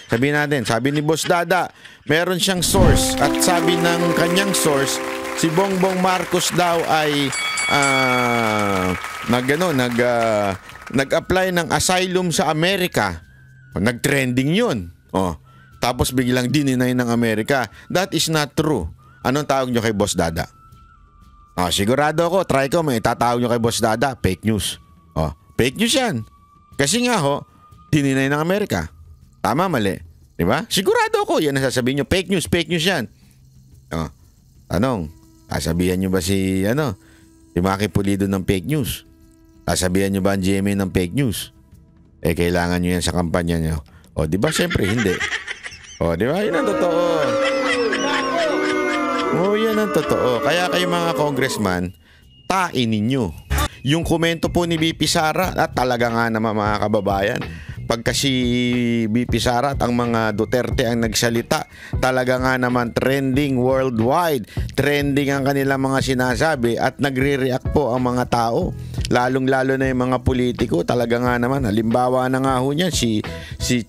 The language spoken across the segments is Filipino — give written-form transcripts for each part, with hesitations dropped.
Sabihin natin, sabi ni Boss Dada, meron siyang source at sabi ng kanyang source, si Bongbong Marcos daw ay nag-apply ng asylum sa Amerika. Nag-trending yun. Tapos biglang dininay ng Amerika. That is not true. Anong tawag nyo kay Boss Dada? Sigurado ako, try ko, may tatawag nyo kay Boss Dada, fake news. Fake news yan. Kasi nga dininay ng Amerika. Tama, mali. Diba? Sigurado ako, yan ang sasabihin nyo. Fake news yan. Tanong, sasabihan nyo ba si Maki Pulido ng fake news? Sasabihan nyo ba ang GMA ng fake news? Kailangan nyo yan sa kampanya nyo. Diba? Siyempre, hindi. Diba? Yun ang totoo. Yan ang totoo. Kaya kayo mga congressman, tain ninyo. Yung komento po ni BP Sara, talaga nga naman mga kababayan, pagka si BP Sara at ang mga Duterte ang nagsalita, talaga nga naman trending worldwide. Trending ang kanilang mga sinasabi at nagre-react po ang mga tao. Lalong-lalo na yung mga politiko. Talaga nga naman, halimbawa na nga ho niyan, si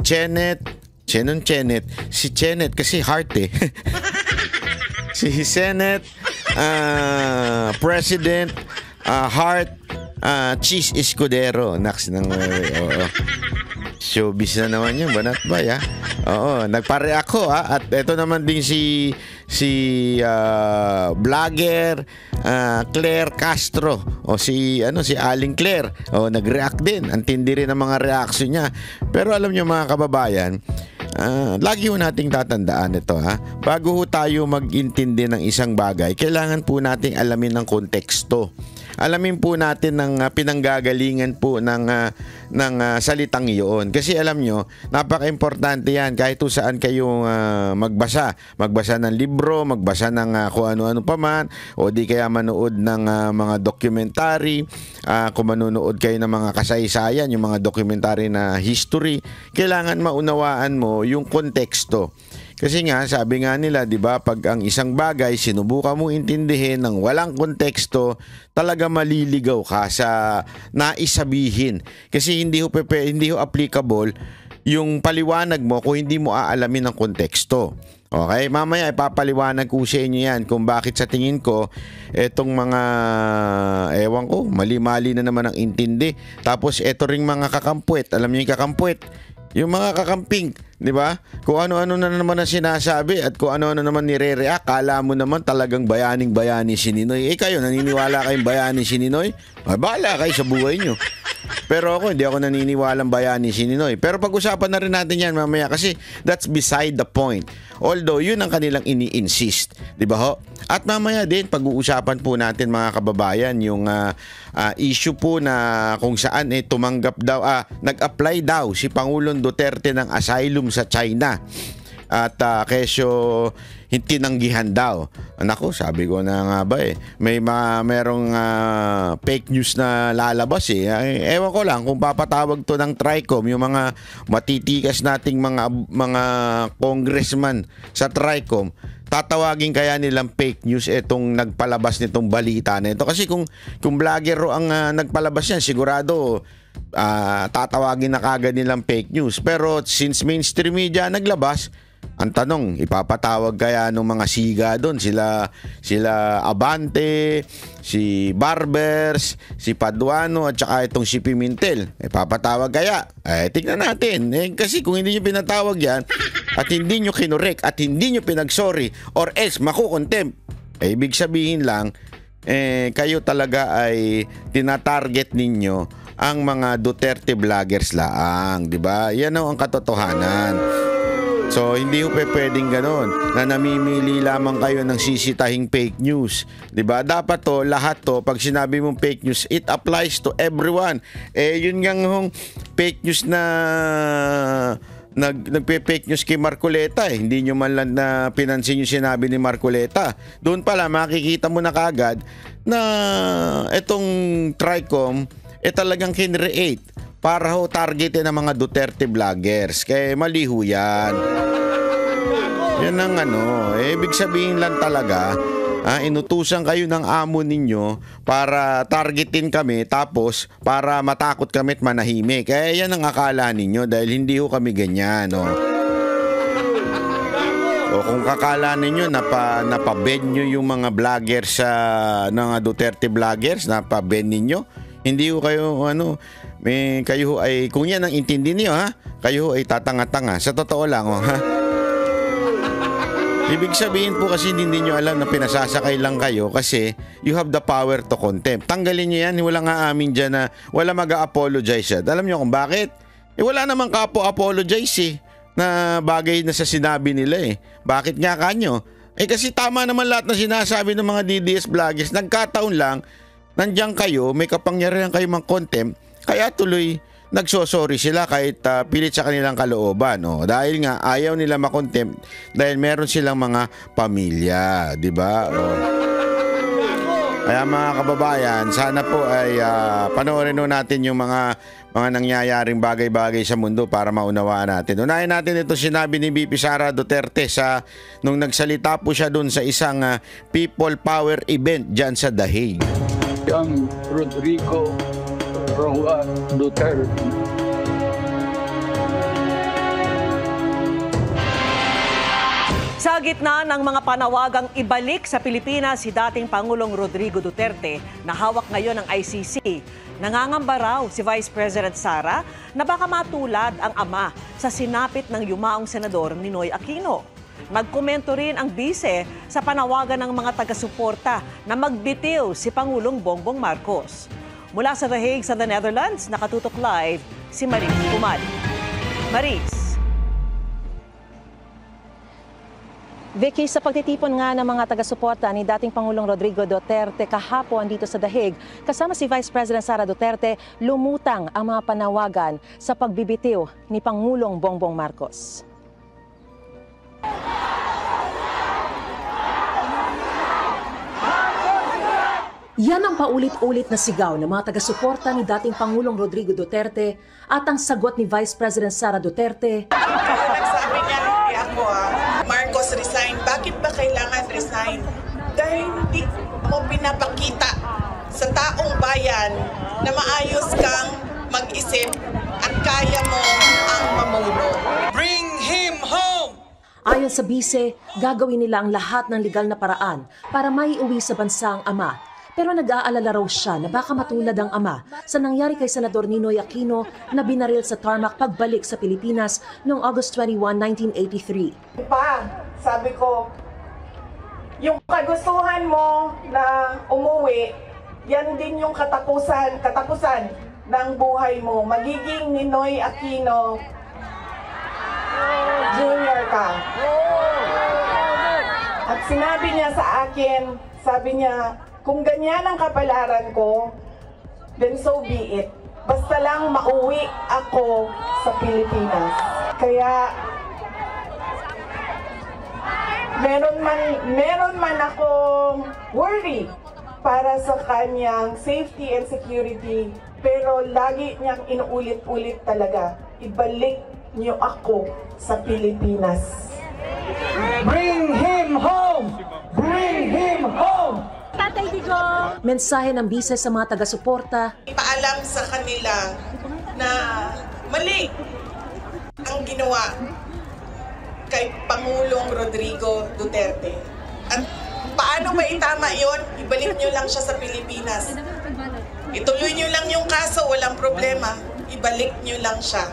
Chenet. Si Chenet kasi heart si Senate President Heart Cheese Escudero. Naks ng showbiz na naman yun, banat ba ya? Nagpa-react ko at ito naman din si vlogger Claire Castro si Aling Claire nag-react din. Ang tindi rin ang mga reaction niya. Pero alam niyo mga kababayan, lagi ho nating tatandaan ito bago ho tayo mag-intindi ng isang bagay, kailangan po nating alamin ng konteksto. Alamin po natin ng pinanggagalingan po ng salitang iyon. Kasi alam nyo, napaka-importante yan kahit saan kayo magbasa. Magbasa ng libro, magbasa ng kung ano-ano pa man, o di kaya manood ng mga documentary, kung manonood kayo ng mga kasaysayan, yung mga documentary na history, kailangan maunawaan mo yung konteksto. Kasi nga, sabi nga nila, di ba, pag ang isang bagay sinubukan mo intindihin ng walang konteksto, talaga maliligaw ka sa naisabihin. Kasi hindi ho applicable yung paliwanag mo kung hindi mo aalamin ang konteksto. Okay, mamaya ipapaliwanag ko sa inyo yan kung bakit sa tingin ko etong mga ewan ko, mali-mali na naman ang intindi. Tapos eto ring mga kakampwet, alam niyo yung kakampwet, yung mga kakamping, di ba? Kung ano-ano na naman ang sinasabi at kung ano-ano naman nire-react, kala mo naman talagang bayaning-bayani si Ninoy. Kayo, naniniwala kayong bayani si Ninoy? Bahala kayo sa buhay nyo. Pero ako, hindi ako naniniwalang bayani si Ninoy. Pero pag-usapan na rin natin yan mamaya kasi that's beside the point. Although, yun ang kanilang ini-insist. Di ba ho? At mamaya din, pag-uusapan po natin mga kababayan, yung issue po na kung saan tumanggap daw, nag-apply daw si Pangulong Duterte ng asylum sa China. At kesyo tinanggihan daw. Nako, sabi ko na nga ba merong fake news na lalabas ewan ko lang kung papatawag to ng TRICOM, yung mga matitikas nating mga congressman sa TRICOM, tatawagin kaya nilang fake news itong nagpalabas nitong balita na ito. Kasi kung vlogger ang nagpalabas yan, sigurado tatawagin na kagad nilang fake news. Pero since mainstream media naglabas, ang tanong, ipapatawag kaya ng mga siga doon, sila Abante, si Barbers, si Paduano at saka itong si Pimentel, ipapatawag kaya? Tingnan natin. Kasi kung hindi nyo pinatawag yan at hindi nyo kinorek at hindi nyo pinagsorry or else makukontempt, ibig sabihin lang kayo talaga ay tinatarget ninyo ang mga Duterte vloggers lang, di ba? Yan ang katotohanan. So, hindi po pwedeng ganon na namimili lamang kayo ng sisitahing fake news. Diba? Dapat lahat pag sinabi mong fake news, it applies to everyone. Yun ngang fake news na nagpe-fake news kay Marcoleta. Hindi nyo man lang na pinansin yung sinabi ni Marcoleta. Doon pala, makikita mo na kagad na itong TRICOM, talagang kinreate para targetin ng mga Duterte vloggers. Kaya mali ho yan. Yan ang ibig sabihin lang talaga, inutusan kayo ng amo ninyo para targetin kami tapos para matakot kami at manahimik. Kaya yan ang akala ninyo dahil hindi ho kami ganyan. O kung kakala ninyo napabed nyo yung mga vloggers sa mga Duterte vloggers, napabed ninyo, hindi ko kayo kayo ay kung yan ang intindi niyo ha, kayo ay tatanga-tanga. Sa totoo lang ha. Ibig sabihin po kasi hindi niyo alam na pinasasakay lang kayo kasi you have the power to contempt. Tanggalin niyo yan, wala nga amin dyan na wala mag-apologize yan. Alam niyo kung bakit? Wala namang kapo-apologize na bagay na sa sinabi nila Bakit nga kanyo? Kasi tama naman lahat na sinasabi ng mga DDS vloggers. Nagkataon lang, nandiyan kayo, may kapangyarihan kayo mang-contempt, kaya tuloy nagsosorry sila kahit pilit sa kanilang kalooban. Dahil nga ayaw nila makontempt dahil meron silang mga pamilya, di ba? Kaya mga kababayan, sana po ay panoorin natin yung mga nangyayaring bagay-bagay sa mundo para maunawaan natin. Unahin natin ito sinabi ni VP Sara Duterte nung nagsalita po siya dun sa isang People Power event dyan sa The Hague. Ang Rodrigo Roa Duterte. Sa gitna ng mga panawagang ibalik sa Pilipinas si dating Pangulong Rodrigo Duterte na hawak ngayon ng ICC, nangangamba raw si Vice President Sara na baka matulad ang ama sa sinapit ng yumaong senador Ninoy Aquino. Nagkomento rin ang bise sa panawagan ng mga taga-suporta na magbitiw si Pangulong Bongbong Marcos. Mula sa The Hague sa the Netherlands, nakatutok live si Maris Kumad. Maris. Vicky, sa pagtitipon nga ng mga taga-suporta ni dating Pangulong Rodrigo Duterte kahapon dito sa The Hague, kasama si Vice President Sara Duterte, lumutang ang mga panawagan sa pagbibitiw ni Pangulong Bongbong Marcos. Yan ang paulit-ulit na sigaw ng mga taga-suporta ni dating Pangulong Rodrigo Duterte at ang sagot ni Vice President Sara Duterte. Nagsabi niya, hindi ako Marcos resign. Bakit ba kailangan resign? Dahil hindi mo pinapakita sa taong bayan na maayos kang mag-isip at kaya mo ang mamuno. Bring him home! Ayon sa bise, gagawin nila ang lahat ng legal na paraan para maiuwi sa bansa ang ama. Pero nag-aalala raw siya na baka matulad ang ama sa nangyari kay Senador Ninoy Aquino na binaril sa tarmac pagbalik sa Pilipinas noong August 21, 1983. Sabi ko, yung kagustuhan mo na umuwi, yan din yung katapusan ng buhay mo. Magiging Ninoy Aquino Jr. ka. At sinabi niya sa akin, sabi niya, kung ganyan ang kapalaran ko, then so be it. Basta lang mauwi ako sa Pilipinas. Kaya meron man akong worry para sa kanyang safety and security, pero lagi niyang inuulit-ulit talaga, ibalik niyo ako sa Pilipinas. Bring him home! Bring him home! Mensahe ng bise sa mga taga-suporta. Ipaalam sa kanila na mali ang ginawa kay Pangulong Rodrigo Duterte. At paano ba itama yon? Ibalik nyo lang siya sa Pilipinas. Ituloy nyo lang yung kaso, walang problema. Ibalik nyo lang siya.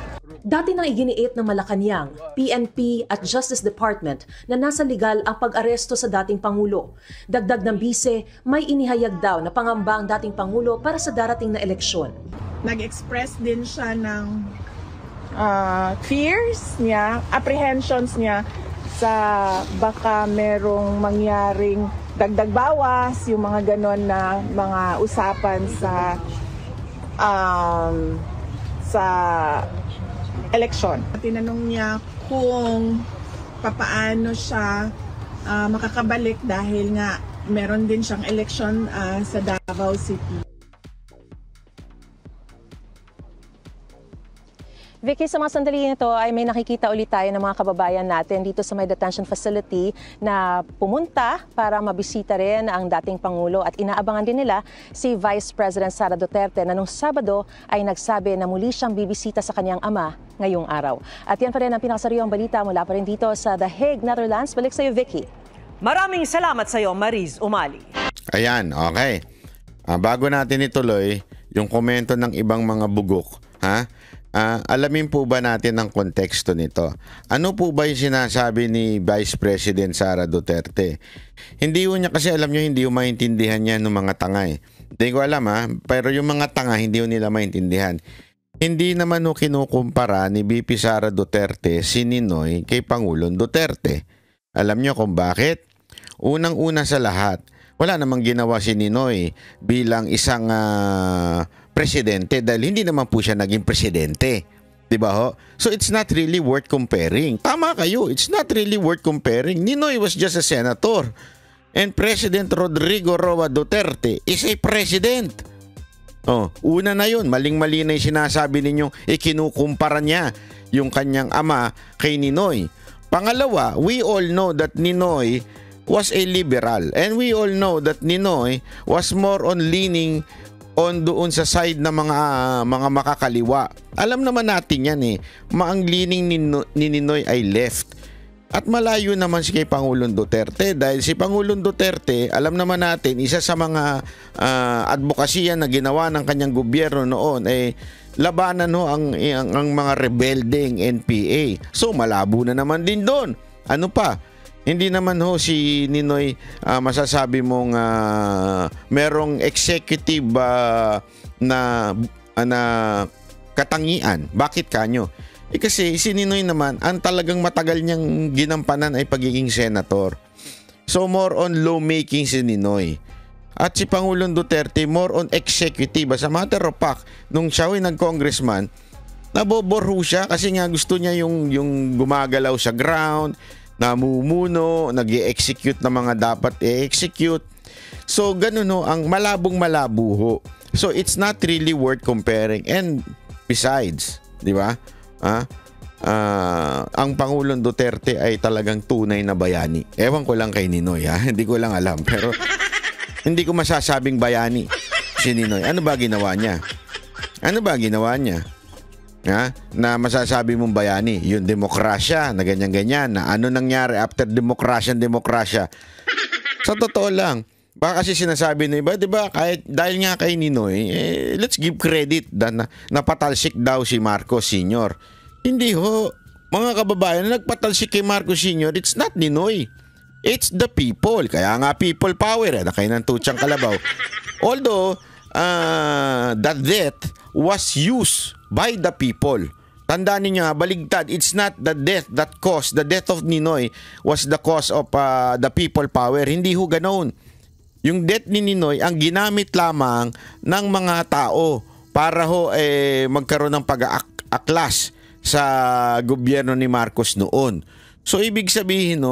Dati nang iginiit ng Malacanang, PNP at Justice Department na nasa legal ang pag-aresto sa dating Pangulo. Dagdag ng bise, may inihayag daw na pangamba ang dating Pangulo para sa darating na eleksyon. Nag-express din siya ng fears niya, apprehensions niya sa baka merong mangyaring dagdag bawas, yung mga ganon na mga usapan sa eleksyon. Tinanong niya kung papaano siya makakabalik dahil nga meron din siyang eleksyon sa Davao City. Vicky, sa mga sandali nito ay may nakikita ulit tayo ng mga kababayan natin dito sa may detention facility na pumunta para mabisita rin ang dating Pangulo at inaabangan din nila si Vice President Sara Duterte na nung Sabado ay nagsabi na muli siyang bibisita sa kanyang ama ngayong araw. At yan pa rin ang pinakasariwang balita mula pa rin dito sa The Hague, Netherlands. Balik sa iyo, Vicky. Maraming salamat sa iyo, Mariz Umali. Ayan, okay. Bago natin ituloy yung komento ng ibang mga bugok, alamin po ba natin ang konteksto nito? Ano po ba yung sinasabi ni Vice President Sara Duterte? Hindi niya kasi alam nyo, hindi yung maintindihan niya ng mga tanga eh. Hindi ko alam pero yung mga tanga hindi yung nila maintindihan. Hindi naman kinukumpara ni VP Sara Duterte si Ninoy kay Pangulong Duterte. Alam nyo kung bakit? Unang-una sa lahat, wala namang ginawa si Ninoy bilang isang presidente dahil hindi naman po siya naging presidente. Diba ho? So it's not really worth comparing. Tama kayo, it's not really worth comparing. Ninoy was just a senator. And President Rodrigo Roa Duterte is a president. Una na yun, maling-mali na yung sinasabi ninyong ikinukumpara niya yung kanyang ama kay Ninoy. Pangalawa, we all know that Ninoy was a liberal. And we all know that Ninoy was more on leaning on doon sa side ng mga makakaliwa. Alam naman natin yan Ang leaning ni Ninoy ay left. At malayo naman si kay Pangulong Duterte dahil si Pangulong Duterte, alam naman natin, isa sa mga advokasya na ginawa ng kanyang gobyerno noon labanan ang mga rebelding NPA. So malabo na naman din doon. Ano pa? Hindi naman si Ninoy masasabi mong merong executive na katangian. Bakit kanyo? Kasi si Ninoy naman, ang talagang matagal niyang ginampanan ay pagiging senator. So more on lawmaking si Ninoy. At si Pangulong Duterte more on executive. As a matter of fact, nung siya ay nag-congressman, naboborho siya kasi nga gusto niya yung gumagalaw sa ground, namumuno, nag-i-execute na mga dapat i-execute. So ganun ang malabong malabo. So it's not really worth comparing. And besides, di ba? Ang Pangulong Duterte ay talagang tunay na bayani. Ewan ko lang kay Ninoy hindi ko lang alam. Pero hindi ko masasabing bayani si Ninoy. Ano ba ginawa niya? Na masasabi mong bayani, yung demokrasya na ganyan-ganyan, na ano nangyari after demokrasya. Sa totoo lang, baka kasi sinasabi na iba, diba, dahil nga kay Ninoy, let's give credit na napatalsik daw si Marcos Sr. Hindi ho, mga kababayan, na nagpatalsik kay Marcos Sr., it's not Ninoy. It's the people. Kaya nga people power, na kayo ng tutsang kalabaw. Although, the death was used by the people. Tandaan niyo baligtad, it's not the death that caused, the death of Ninoy was the cause of the people power. Hindi ho ganoon. Yung death ni Ninoy ang ginamit lamang ng mga tao para magkaroon ng pag-aaklas sa gobyerno ni Marcos noon. So ibig sabihin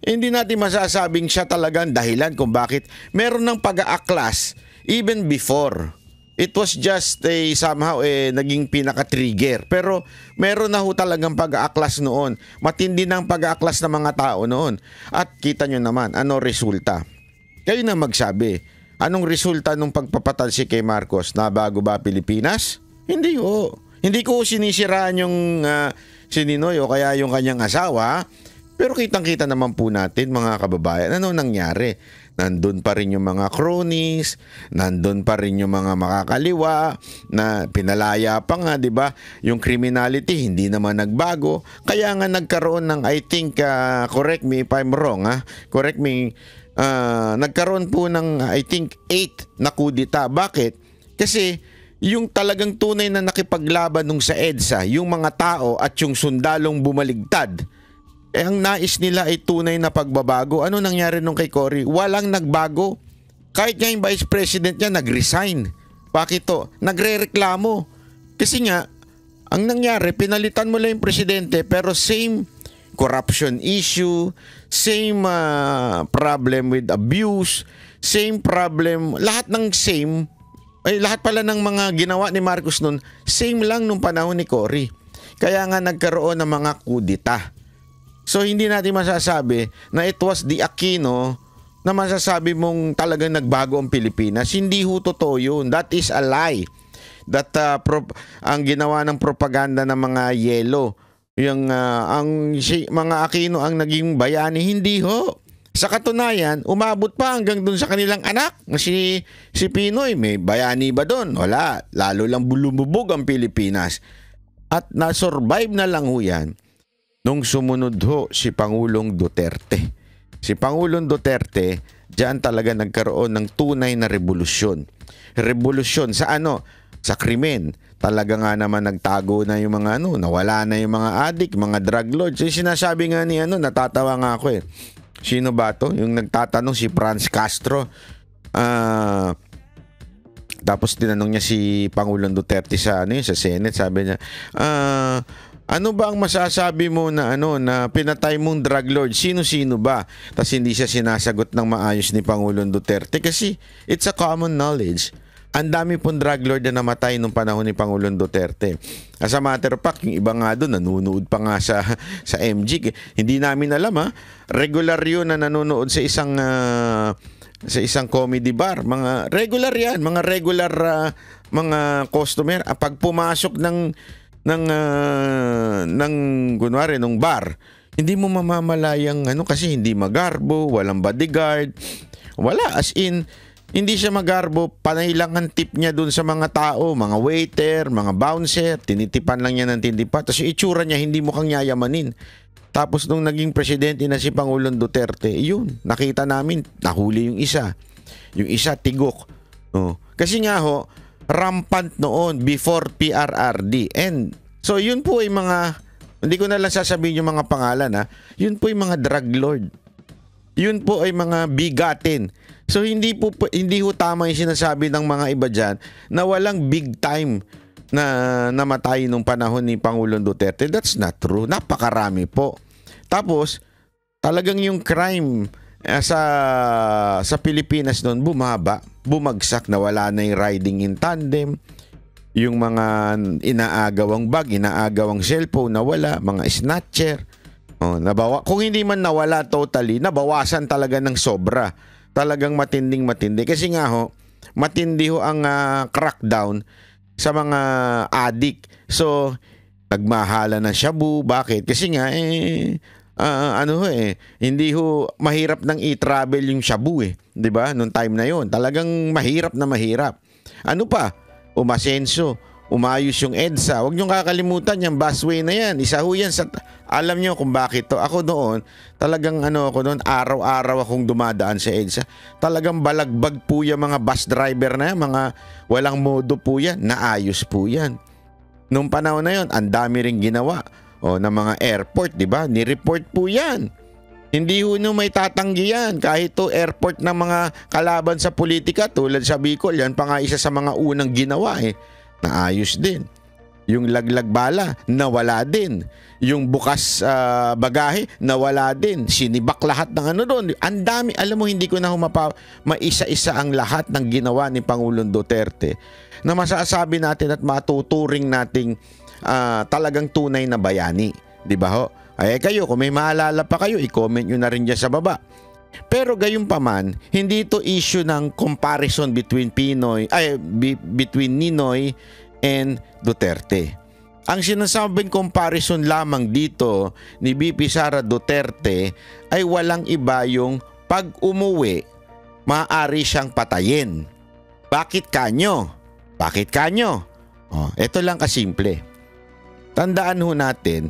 hindi natin masasabing siya talagang dahilan kung bakit meron ng pag-aaklas even before. It was just somehow naging pinaka-trigger. Pero meron na ho talagang pag-aaklas noon. Matindi ng pag-aaklas ng mga tao noon. At kita nyo naman, ano resulta? Kayo na magsabi. Anong resulta nung pagpapatalsik kay Marcos? Nabago ba Pilipinas? Hindi ho. Hindi ko sinisiraan yung si Ninoy o kaya yung kanyang asawa. Pero kitang-kita naman po natin mga kababayan, ano nangyari? Nandun pa rin yung mga cronies, nandun pa rin yung mga makakaliwa na pinalaya pa nga, di ba? Yung criminality hindi naman nagbago. Kaya nga nagkaroon ng, I think, correct me if I'm wrong, correct me, nagkaroon po ng, I think, 8 na kudita. Bakit? Kasi yung talagang tunay na nakipaglaban nung sa EDSA, yung mga tao at yung sundalong bumaligtad, ang nais nila ay tunay na pagbabago. Ano nangyari nung kay Cory? Walang nagbago. Kahit nga yung Vice President niya nag-resign. Bakit to? Nagre-reklamo. Kasi nga, ang nangyari, pinalitan mo lang yung presidente pero same corruption issue, same problem with abuse, same problem, lahat ng same, lahat pala ng mga ginawa ni Marcos noon, same lang nung panahon ni Cory. Kaya nga nagkaroon ng mga kudita. So hindi natin masasabi na it was the Aquino na masasabi mong talagang nagbago ang Pilipinas. Hindi ho totoo yun. That is a lie. That ang ginawa ng propaganda ng mga yelo, yung mga Aquino ang naging bayani, hindi ho. Sa katunayan, umabot pa hanggang dun sa kanilang anak, si Pinoy. May bayani ba dun? Wala. Lalo lang lumubog ang Pilipinas. At na-survive na lang ho yan nung sumunod ho si Pangulong Duterte. Si Pangulong Duterte, diyan talaga nagkaroon ng tunay na revolusyon. Revolusyon sa ano? Sa krimen. Talaga nga naman nagtago na yung mga nawala na yung mga adik, mga drug lords. Yung sinasabi nga ni natatawa nga ako eh. Sino ba to? Yung nagtatanong si Franz Castro. Tapos tinanong niya si Pangulong Duterte sa sa Senate, sabi niya, ano ba ang masasabi mo na na pinatay mong drug lord? Sino-sino ba? Tapos hindi siya sinasagot ng maayos ni Pangulong Duterte kasi it's a common knowledge. Ang dami pong drug lord na namatay nung panahon ni Pangulong Duterte. As a matter of fact, yung iba nga doon nanonood pa nga sa MG. Hindi namin alam regular yun na nanonood sa isang comedy bar. Mga regular yan, mga regular mga customer. Pag pumasok ng kunwari nung bar, hindi mo mamamalayang kasi hindi magarbo, walang bodyguard, wala, as in hindi siya magarbo, panay lang ang tip niya dun sa mga tao, mga waiter, mga bouncer, tinitipan lang niya ng tinitipan, tapos yung itsura niya hindi mukhang yayamanin. Tapos nung naging presidente na si Pangulong Duterte, yun, nakita namin, nahuli yung isa tigok. Kasi nga ho, rampant noon before PRRD. And so yun po ay hindi ko na lang sasabihin yung mga pangalan yun po ay mga drug lord. Yun po ay mga bigatin. So hindi ho tama yung sinasabi ng mga iba dyan na walang big time na namatay nung panahon ni Pangulong Duterte. That's not true. Napakarami po. Tapos talagang yung crime sa Pilipinas noon bumagsak, na wala na yung riding in tandem, yung mga inaagawang bag, inaagawang cellphone nawala, mga snatcher. Kung hindi man nawala totally, nabawasan talaga ng sobra. Talagang matindi. Kasi nga ho, matindi ho ang crackdown sa mga addict. So, nagmahala ng shabu. Bakit? Kasi nga hindi ho mahirap nang i-travel yung shabu 'di ba? Noong time na 'yon, talagang mahirap na mahirap. Ano pa? Umasenso, umayos yung EDSA. Huwag niyo kakalimutan yung busway na yan. Isa ho yan alam niyo kung bakit to. Ako noon, talagang araw-araw akong dumadaan sa EDSA. Talagang balagbag po yung mga bus driver na yan, mga walang modo po yan, naayos po yan. Noong panahon na yon, ang dami ring ginawa ng mga airport, di ba? Ni-report po yan. Hindi ho may tatanggi yan. Kahit to airport ng mga kalaban sa politika, tulad sa Bicol, yan pa nga isa sa mga unang ginawa naayos din. Yung laglag bala, nawala din. Yung bukas bagahe, nawala din. Sinibak lahat ng doon. Ang dami, alam mo, hindi ko na maisa-isa ang lahat ng ginawa ni Pangulong Duterte na masasabi natin at matuturing nating talagang tunay na bayani. Di ba ho? Ay kayo, kung may maalala pa kayo, i-comment nyo na rin dyan sa baba. Pero gayon pa man, hindi ito issue ng comparison between between Ninoy and Duterte. Ang sinasabing comparison lamang dito ni BP Sara Duterte ay walang iba yung pag umuwi, maaari siyang patayin. Bakit kanyo? Ito lang kasimple. Tandaan ho natin,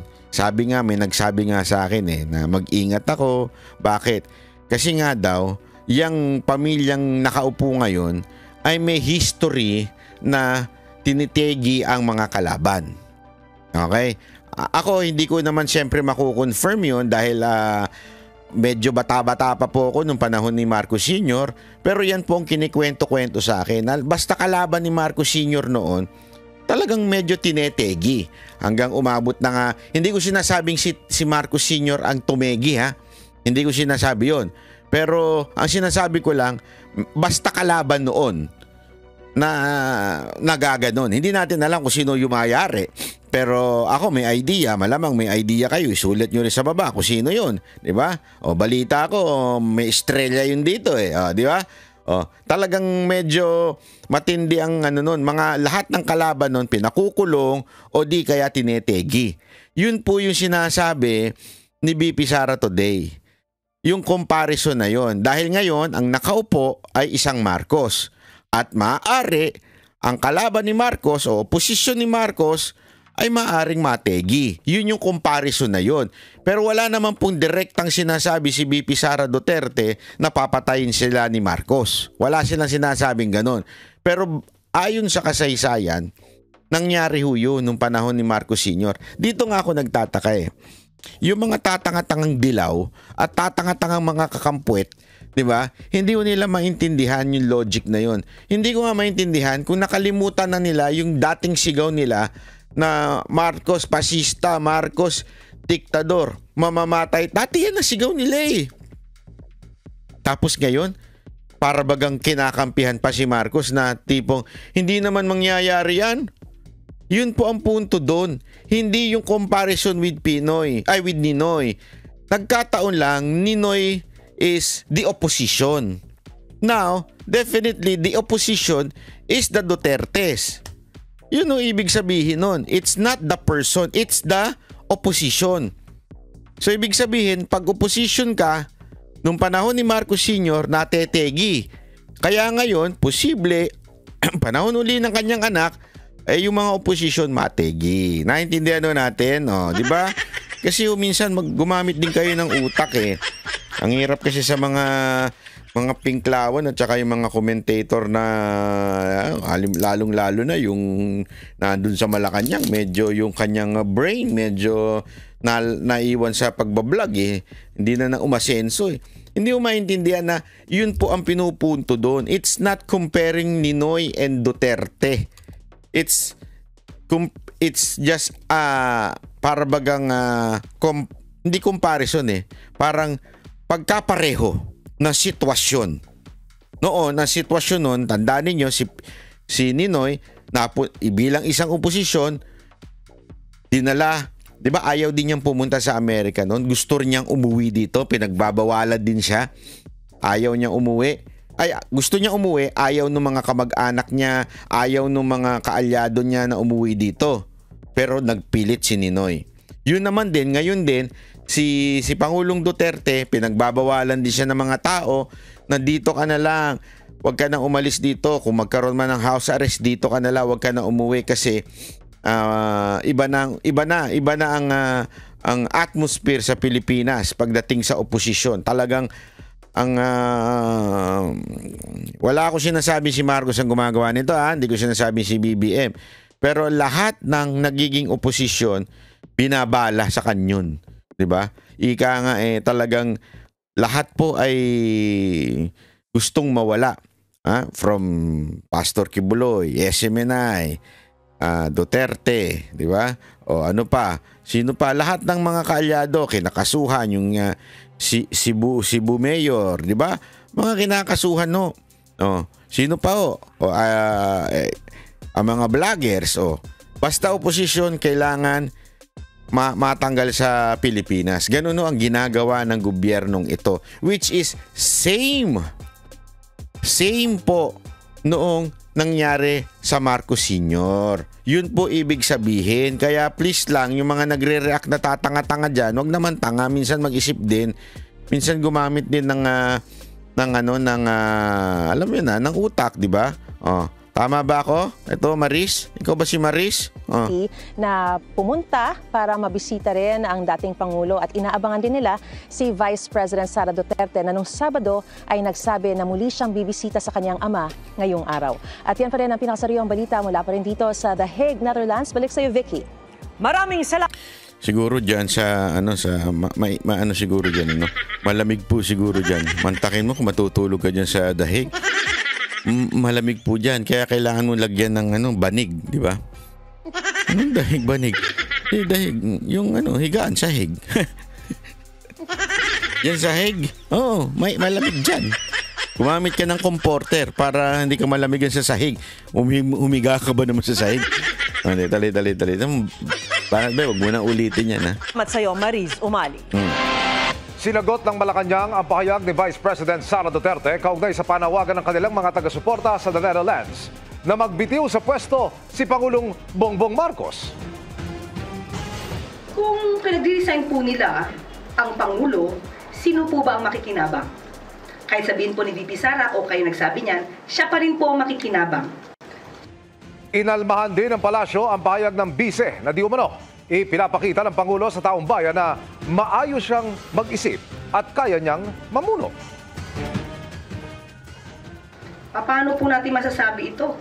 may nagsabi nga sa akin na mag-ingat ako. Bakit? Kasi nga daw, yung pamilyang nakaupo ngayon ay may history na tinitegi ang mga kalaban. Okay? Ako, hindi ko naman siyempre makukonfirm yun dahil medyo bata-bata pa po ako nung panahon ni Marcos Sr. Pero yan po ang kinikwento-kwento sa akin. Basta kalaban ni Marcos Sr. noon, talagang medyo tinetegi hanggang umabot na nga. Hindi ko sinasabing si Marcos Sr. ang tumegi Hindi ko sinasabi yon. Pero ang sinasabi ko lang, basta kalaban noon na nagaganon. Hindi natin alam kung sino yung mayari. Pero ako may idea, malamang may idea kayo. Isulat nyo rin sa baba kung sino yun. Di ba? O balita ko, may estrella yun dito eh. O, di ba? O, talagang medyo matindi ang ano nun. Mga lahat ng kalaban nun pinakukulong o di kaya tinetegi. Yun po yung sinasabi ni BP Sara today. Yung comparison na yon. Dahil ngayon, ang nakaupo ay isang Marcos. At maaari, ang kalaban ni Marcos o posisyon ni Marcos ay maaring mategi. Yun yung comparison na yon. Pero wala naman pong direktang sinasabi si BP Sara Duterte na papatayin sila ni Marcos. Wala silang sinasabing ganon. Pero ayon sa kasaysayan, nangyari ho yun nung panahon ni Marcos Sr. Dito nga ako nagtataka eh. Yung mga tatanga-tangang dilaw at tatanga-tangang mga kakampwet, di ba? Hindi ko nila maintindihan yung logic na yon. Hindi ko nga maintindihan kung nakalimutan na nila yung dating sigaw nila na Marcos pasista, Marcos diktador, mamamatay. Dati yan na sigaw nila eh. Tapos ngayon, para bagang kinakampihan pa si Marcos na tipong hindi naman mangyayari yan. Yun po ang punto doon. Hindi yung comparison with with Ninoy. Nagkataon lang, Ninoy is the opposition. Now, definitely the opposition is the Dutertes. Yun ang ibig sabihin nun. It's not the person, it's the opposition. So, ibig sabihin, pag opposition ka, nung panahon ni Marcos Sr., natetegi. Kaya ngayon, posible, panahon uli ng kanyang anak, yung mga opposition mategi. Naintindihan natin, di ba? Kasi minsan gumamit din kayo ng utak eh. Ang hirap kasi sa mga pinklawan at saka yung mga commentator na lalong-lalo na yung nandun sa Malacanang, medyo yung kanyang brain medyo naiwan sa pagbablog eh. Hindi na umasenso eh. Hindi mo maintindihan na yun po ang pinupunto doon. It's not comparing Ninoy and Duterte. It's just para bagang hindi comparison eh. Parang pagkapareho na sitwasyon. Noon, na sitwasyon noon, tandaan ninyo si Ninoy na bilang isang oposisyon dinala, 'di ba? Ayaw din niyang pumunta sa Amerika noon. Gusto niyang umuwi dito, pinagbabawalan din siya. Ayaw niyang umuwi. Gusto niya umuwi, ayaw ng mga kamag-anak niya, ayaw ng mga kaalyado niya na umuwi dito. Pero nagpilit si Ninoy. Yun naman din, ngayon din, si Pangulong Duterte, pinagbabawalan din siya ng mga tao na dito ka na lang, huwag ka na umalis dito. Kung magkaroon man ng house arrest, dito ka na lang, huwag ka na umuwi kasi iba na ang atmosphere sa Pilipinas pagdating sa oposisyon. Talagang wala ako sinasabi si Marcos ang gumagawa nito, hindi ko sinasabi si BBM. Pero lahat ng nagiging oposisyon binabala sa kanyon, 'di ba? Ika nga talagang lahat po ay gustong mawala, from Pastor Kibuloy, SMNI, Duterte, 'di ba? O ano pa? Sino pa? Lahat ng mga kaalyado kinakasuhan yung Cebu Mayor, 'di ba? Mga kinakasuhan no. Sino pa ang mga vloggers Basta oposisyon kailangan matanggal sa Pilipinas. Ganun ang ginagawa ng gobyernong ito, which is same po noong nangyari sa Marcos Sr. Yun po ibig sabihin. Kaya please lang, yung mga nagre-react na tatanga-tanga dyan, huwag naman tanga, minsan mag-isip din, minsan gumamit din ng alam mo yun ng utak, di ba? Tama ba ako? Ito, Maris? Ikaw ba si Maris? Na pumunta para mabisita rin ang dating Pangulo at inaabangan din nila si Vice President Sara Duterte na nung Sabado ay nagsabi na muli siyang bibisita sa kanyang ama ngayong araw. At yan pa rin ang pinakasariwang balita mula pa rin dito sa The Hague, Netherlands. Balik sa iyo, Vicky. Maraming salamat. Siguro diyan sa siguro diyan malamig po siguro diyan. Mantakin mo kung matutulog ka diyan sa The Hague. Malamig po dyan. Kaya kailangan mo lagyan ng banig, di ba? Anong dahig banig? Dahig, yung higaan sa hig. Yan sa hig. Oo, may malamig dyan. Gumamit ka ng comforter para hindi ka malamigan sa sahig. Humiga ka ba naman sa sahig? Dali. Bakit ba? Huwag mo na ulitin yan, ha? Salamat sa'yo, Mariz Umali. Sinagot ng Malacanang ang pahayag ni Vice President Sara Duterte kaugnay sa panawagan ng kanilang mga taga-suporta sa The Netherlands na magbitiw sa pwesto si Pangulong Bongbong Marcos. Kung pinag-resign po nila ang Pangulo, sino po ba ang makikinabang? Kahit sabihin po ni VP Sara o kayo nagsabi niyan, siya pa rin po ang makikinabang. Inalmahan din ng palasyo ang pahayag ng bise na di umano ipinapakita ng Pangulo sa taong bayan na maayos siyang mag-isip at kaya niyang mamuno. Paano po natin masasabi ito?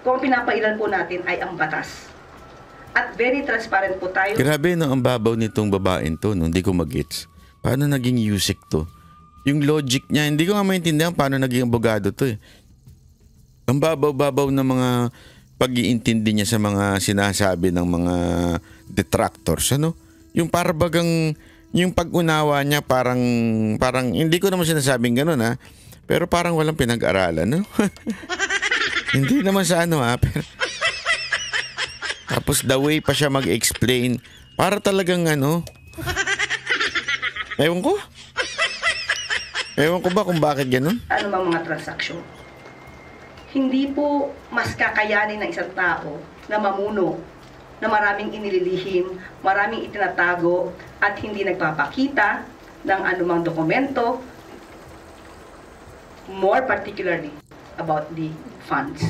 Kung pinapailan po natin ay ang batas. At very transparent po tayo. Grabe, no, ang babaw nitong babaeng to, no? Hindi ko mag-gets. Paano naging music to? Yung logic niya, hindi ko nga maintindihan paano naging abogado to, eh. Ang babaw-babaw ng mga pag-iintindi niya sa mga sinasabi ng mga detractors, ano? Yung parbagang, yung pag-unawa niya parang, hindi ko naman sinasabing ganun, ha? Pero parang walang pinag-aralan, no? Hindi naman sa ano, ha? Pero, tapos the way pa siya mag-explain, para talagang ano, ewan ko ba kung bakit ganun? Ano bang mga transaksyon? Hindi po mas kakayanin ng isang tao na mamuno, na maraming inililihim, maraming itinatago at hindi nagpapakita ng anumang dokumento, more particularly about the funds.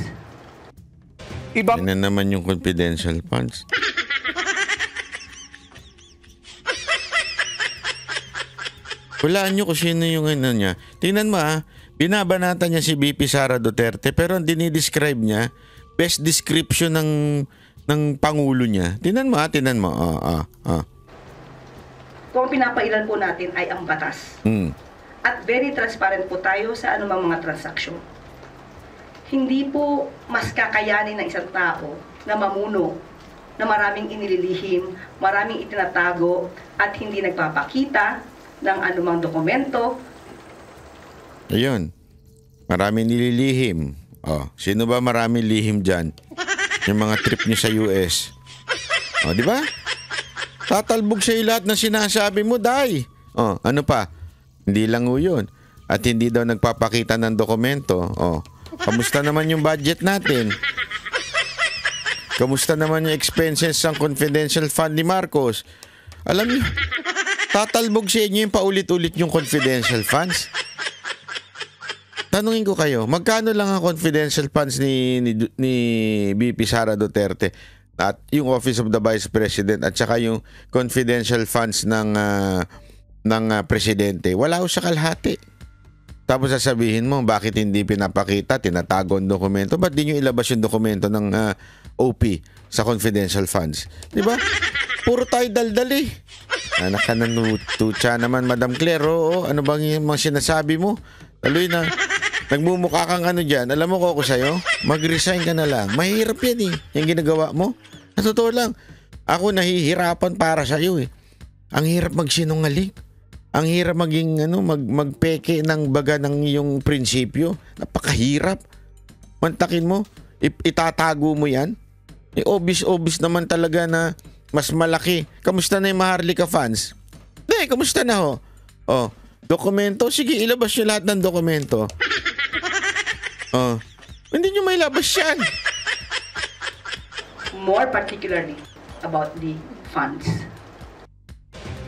Ibang Yan na naman yung confidential funds. Hulaan nyo kung sino yung ano niya. Tingnan mo, binabanatan niya si VP Sara Duterte pero ang dinidescribe niya, best description ng Pangulo niya. Tingnan mo. Kung pinapailan po natin ay ang batas. At very transparent po tayo sa anumang mga transaksyon. Hindi po mas kakayanin ng isang tao na mamuno, na maraming inililihim, maraming itinatago at hindi nagpapakita ng anumang dokumento. Ayun. Maraming nililihim. Sino ba maraming lihim dyan? Yung mga trip niyo sa US. Di ba? Tatalbog sa'yo lahat na sinasabi mo, Day. Ano pa? Hindi lang yun. At hindi daw nagpapakita ng dokumento. Kamusta naman yung budget natin? Kamusta naman yung expenses ng confidential fund ni Marcos? Alam niyo, tatalbog sa inyo yung paulit-ulit yung confidential funds. Tanungin ko kayo, magkano lang ang confidential funds ni VP Sara Duterte at yung Office of the Vice President at saka yung confidential funds ng presidente? Wala ko sa kalahati. Tapos sasabihin mo, bakit hindi pinapakita, tinatago ang dokumento? Ba't di nyo ilabas yung dokumento ng OP sa confidential funds? Di ba? Puro tayo daldali. Anak ka ng tutsa naman, Madam Claire. Ano bang yung mga sinasabi mo? Taloy na. Nagmumukha kang ano dyan. Alam mo ko ako sa'yo? Mag-resign ka na lang. Mahirap yan, yung ginagawa mo. Sa totoo lang, ako nahihirapan para sa'yo, Ang hirap magsinungaling. Ang hirap maging magpeke ng baga ng iyong prinsipyo. Napakahirap. Mantakin mo, itatago mo yan. Obvious naman talaga na mas malaki. Kamusta na yung Maharlika fans? Kamusta na ho? Dokumento? Sige, ilabas nyo lahat ng dokumento. Hindi nyo may labas yan. More particularly about the funds.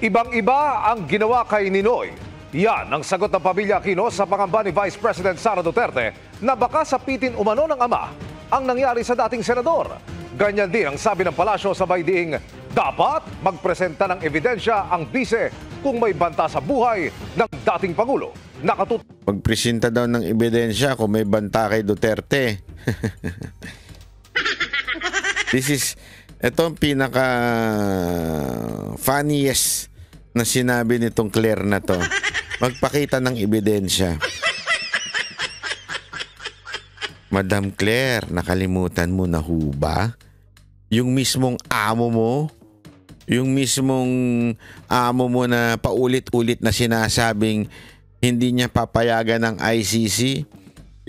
Ibang-iba ang ginawa kay Ninoy. Yan ang sagot ng pamilya Aquino sa pangamba ni Vice President Sara Duterte na baka sapitin umano ng ama ang nangyari sa dating senador. Ganyan din ang sabi ng palasyo sabay diing dapat magpresenta ng ebidensya ang bise kung may banta sa buhay ng dating Pangulo. Magpresenta daw ng ebidensya kung may banta kay Duterte. Ito ang pinaka funniest na sinabi nitong Claire na to. Magpakita ng ebidensya. Madam Claire, nakalimutan mo na ho ba? Yung mismong amo mo na paulit-ulit na sinasabing hindi niya papayagan ng ICC.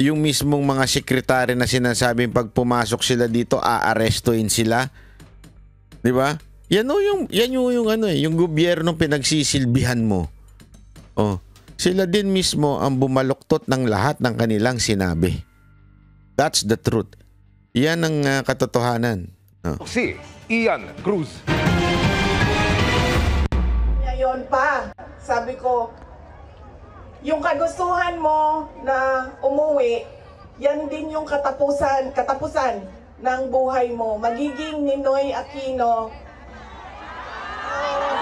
Yung mismong mga sekretary na sinasabing pag pumasok sila dito, aarestuin sila. 'Di ba? Yan yung ano yung gobyerno pinagsisilbihan mo. Oh, sila din mismo ang bumaluktot ng lahat ng kanilang sinabi. That's the truth. Yan ang katotohanan. Oh. Si Ian Cruz. Ngayon pa, sabi ko, yung kagustuhan mo na umuwi, yan din yung katapusan ng buhay mo. Magiging Ninoy Aquino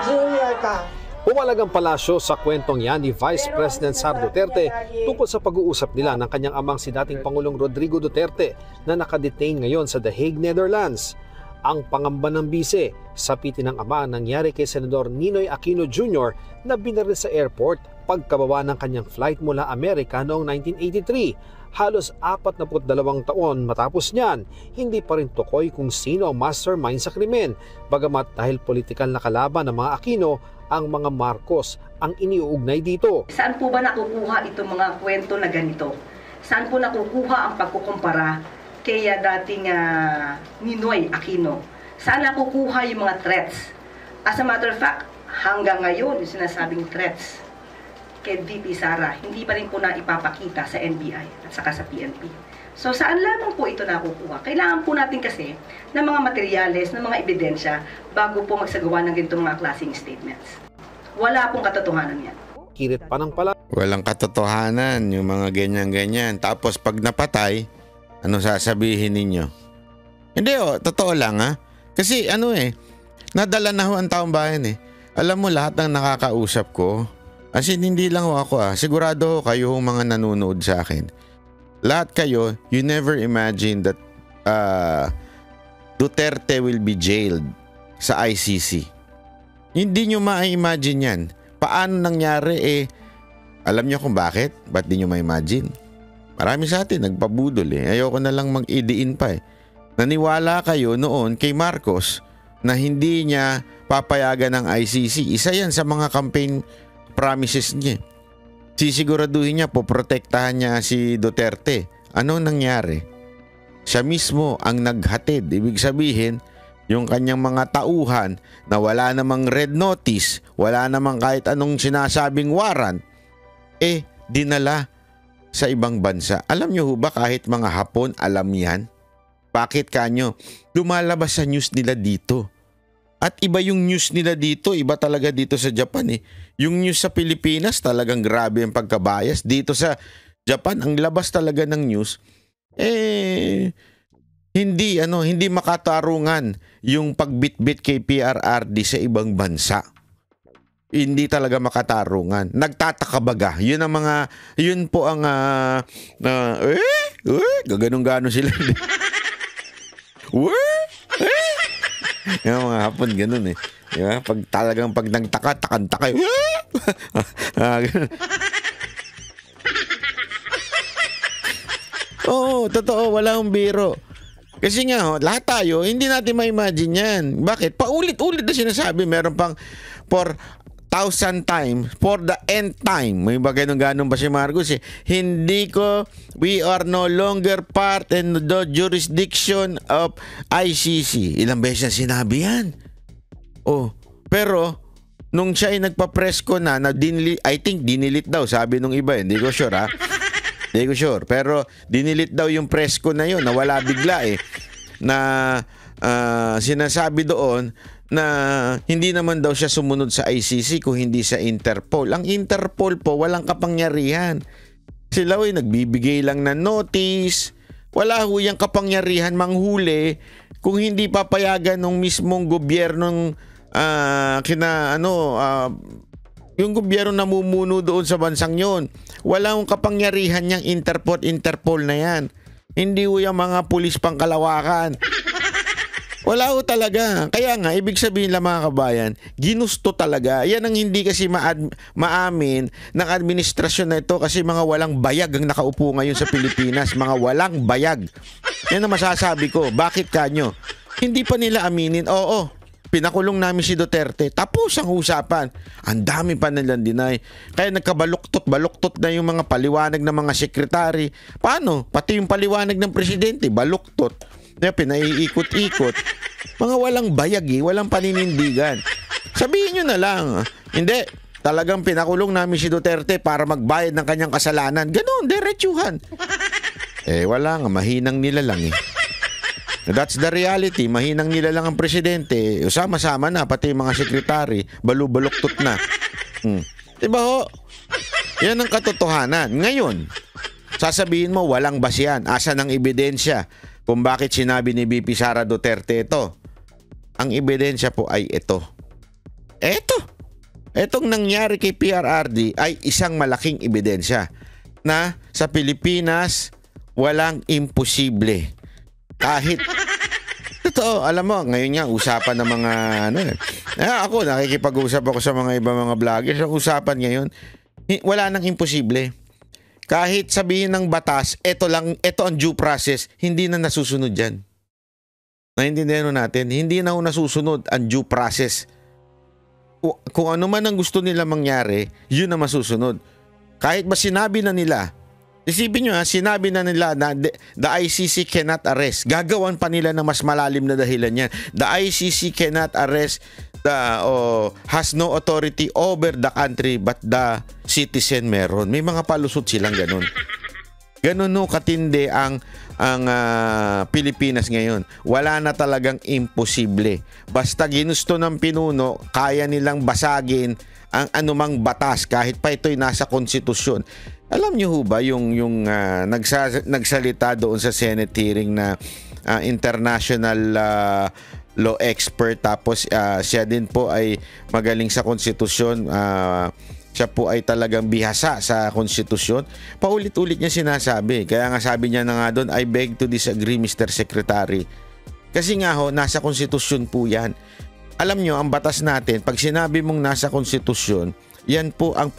Jr. ka. Pumalag ang palasyo sa kwentong yan ni Vice President Sara Duterte tungkol sa pag-uusap nila ng kanyang amang si dating Pangulong Rodrigo Duterte na nakadetain ngayon sa The Hague, Netherlands. Ang pangamba ng bise, sapitin ng ama ang nangyari kay Senador Ninoy Aquino Jr. na binaril sa airport pagkababa ng kanyang flight mula Amerika noong 1983. Halos 42 taon matapos niyan, hindi pa rin tukoy kung sino ang mastermind sa krimen. Bagamat dahil politikal na kalaban ng mga Aquino, ang mga Marcos ang iniuugnay dito. Saan po ba nakukuha itong mga kwento na ganito? Saan po nakukuha ang pagkukumpara kay dating Ninoy Aquino? Saan nakukuha yung mga threats? As a matter of fact, hanggang ngayon yung sinasabing threats kay VP Sara, hindi pa rin po na ipapakita sa NBI at saka sa PNP. So saan lamang po ito nakukuha? Kailangan po natin kasi ng mga materyales, ng mga ebidensya bago po magsagawa ng ganitong mga klaseng statements. Wala pong katotohanan yan. Kirit pa ng pala. Walang katotohanan yung mga ganyan-ganyan. Tapos pag napatay, ano sasabihin ninyo? Hindi totoo lang ha. Kasi nadala na ho ang taong bayan eh. Alam mo lahat ng nakakausap ko, as in, hindi lang ako sigurado kayo mga nanonood sa akin. Lahat kayo, you never imagine that Duterte will be jailed sa ICC. Hindi nyo ma-imagine yan. Paano nangyari alam nyo kung bakit? Ba't di nyo ma-imagine? Marami sa atin nagpabudol Ayoko na lang mag-idiin pa Naniwala kayo noon kay Marcos na hindi niya papayagan ng ICC. Isa yan sa mga campaign promises niya. Sisiguraduhin niya poprotektahan niya si Duterte. Ano nangyari? Siya mismo ang naghatid. Ibig sabihin, yung kanyang mga tauhan na wala namang red notice, wala namang kahit anong sinasabing warrant, dinala sa ibang bansa. Alam niyo ba kahit mga Hapon alam yan? Bakit kanyo? Lumalabas sa news nila dito. At iba yung news nila dito, iba talaga dito sa Japan Yung news sa Pilipinas talagang grabe ang pagkabayas. Dito sa Japan, ang labas talaga ng news, hindi makatarungan yung pagbitbit kay PRRD sa ibang bansa. Hindi talaga makatarungan. Nagtataka baga. Yun po ang gaganong-ganon sila. Yung mga Hapon ganun Diba? Pag nagtaka, takan-taka Oo, totoo, wala akong biro. Kasi nga, lahat tayo, hindi natin ma-imagine yan. Bakit? Paulit-ulit na sinasabi. Meron pang 4,000 times for the end time. May ba ganun ba si Marcos we are no longer part in the jurisdiction of ICC. Ilang beses na sinabi yan. Pero nung siya ay nagpa-press ko na I think dinilit daw, sabi nung iba hindi ko sure Hindi ko sure. Pero dinilit daw yung press ko na yun, nawala bigla na sinasabi doon na hindi naman daw siya sumunod sa ICC kung hindi sa Interpol. Ang Interpol po walang kapangyarihan. Sila nagbibigay lang ng notice. Wala yung kapangyarihan manghuli kung hindi papayagan ng mismong gobyernong yung gobyerno namumuno doon sa bansang yon. Wala yung kapangyarihan niyang Interpol na yan. Hindi yung mga pulis pangkalawakan. Wala ho talaga. Kaya nga, ibig sabihin lang mga kabayan, ginusto talaga. Yan ang hindi kasi maamin ng administrasyon na ito kasi mga walang bayag ang nakaupo ngayon sa Pilipinas. Mga walang bayag. Yan ang masasabi ko. Bakit kanyo? Hindi pa nila aminin. Oo, pinakulong namin si Duterte, tapos ang usapan. Ang dami pa nilang deny. Kaya nagkabaluktot na yung mga paliwanag ng mga sekretary. Paano? Pati yung paliwanag ng presidente, baluktot. Pinaiikot-ikot. Mga walang bayag, walang paninindigan. Sabihin nyo na lang, hindi, talagang pinakulong namin si Duterte para magbayad ng kanyang kasalanan. Ganon, diretsuhan. Wala nga, mahinang nila lang That's the reality. Mahinang nila lang ang presidente. Sama-sama na, pati yung mga sekretary. Balubaluktot na. Diba ho? Yan ang katotohanan. Ngayon, sasabihin mo, walang basihan. Asan ang ebidensya kung bakit sinabi ni VP Sara Duterte ito? Ang ebidensya po ay ito. Etong nangyari kay PRRD ay isang malaking ebidensya na sa Pilipinas walang imposible. Kahit totoo, alam mo, ngayon nga usapan ng mga ako nakikipag-usap ako sa mga iba mga vloggers. Ang usapan ngayon, wala nang imposible. Kahit sabihin ng batas, ito ang due process, hindi na nasusunod yan. Naintindihan natin, hindi na nasusunod ang due process. Kung ano man ang gusto nila mangyari, yun na masusunod. Kahit ba sinabi na nila, isipin nyo sinabi na nila na the ICC cannot arrest. Gagawan pa nila ng mas malalim na dahilan yan. The ICC cannot arrest has no authority over the country but the citizen meron. May mga palusot silang ganun. Ganun katindi ang Pilipinas ngayon. Wala na talagang imposible. Basta ginusto ng pinuno, kaya nilang basagin ang anumang batas kahit pa ito'y nasa konstitusyon. Alam niyo ho ba yung nagsalita doon sa Senate hearing na international law expert, tapos siya din po ay magaling sa konstitusyon, siya po ay talagang bihasa sa konstitusyon. Paulit-ulit niya sinasabi. Kaya nga sabi niya na nga doon, I beg to disagree, Mr. Secretary. Kasi nga ho, nasa konstitusyon po yan. Alam nyo, ang batas natin, pag sinabi mong nasa konstitusyon, yan po ang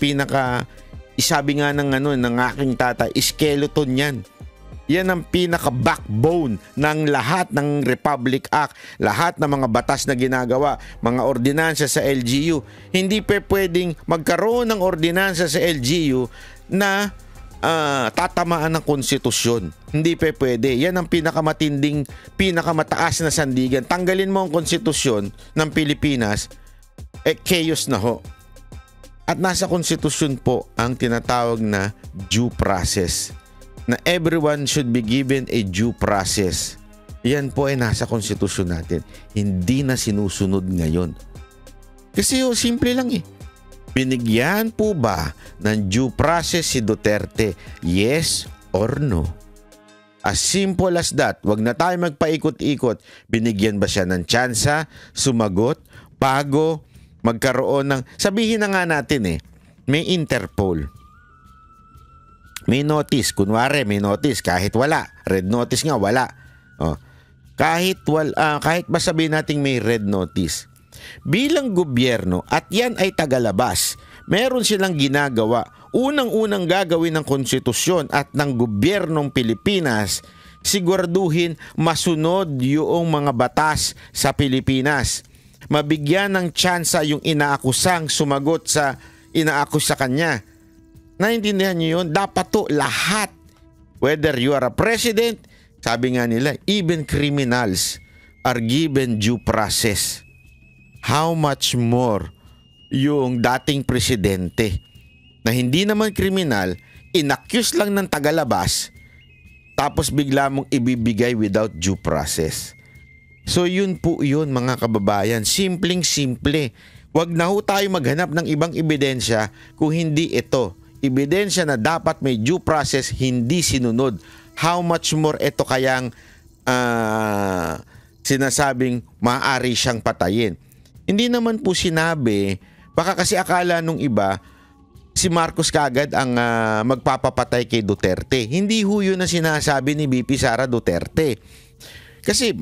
isabi nga ng aking tatay, skeleton yan. Yan ang pinaka-backbone ng lahat ng Republic Act, lahat ng mga batas na ginagawa, mga ordinansa sa LGU. Hindi pwedeng magkaroon ng ordinansa sa LGU na tatamaan ng konstitusyon. Hindi pwede. Yan ang pinakamatinding, pinakamataas na sandigan. Tanggalin mo ang konstitusyon ng Pilipinas, chaos na ho. At nasa konstitusyon po ang tinatawag na due process. Na everyone should be given a due process. Yan po ay nasa konstitusyon natin. Hindi na sinusunod ngayon. Kasi simple lang Binigyan po ba ng due process si Duterte? Yes or no? As simple as that. Wag na tayo magpaikot-ikot. Binigyan ba siya ng tsansa, sumagot, bago magkaroon ng... Sabihin na nga natin may Interpol. May notice. Kunwari, may notice. Kahit wala. Red notice nga, wala. Kahit ba sabihin natin may red notice. Bilang gobyerno, at yan ay tagalabas, meron silang ginagawa. Unang-unang gagawin ng konstitusyon at ng gobyernong Pilipinas, siguraduhin masunod yung mga batas sa Pilipinas. Mabigyan ng tsansa yung inaakusang sumagot sa inaakus sa kanya. Naintindihan niyo yun? Dapat to lahat. Whether you are a president, sabi nga nila, even criminals are given due process. How much more yung dating presidente na hindi naman kriminal, inaccuse lang ng tagalabas, tapos bigla mong ibibigay without due process. So yun po yun mga kababayan. Simpleng-simple. Wag na ho tayo maghanap ng ibang ebidensya kung hindi ito. Ebidensya na dapat may due process, hindi sinunod. How much more ito kayang sinasabing maaari siyang patayin. Hindi naman po sinabi, baka kasi akala nung iba, si Marcos kagad ang magpapapatay kay Duterte. Hindi ho yun na sinasabi ni VP Sara Duterte. Kasi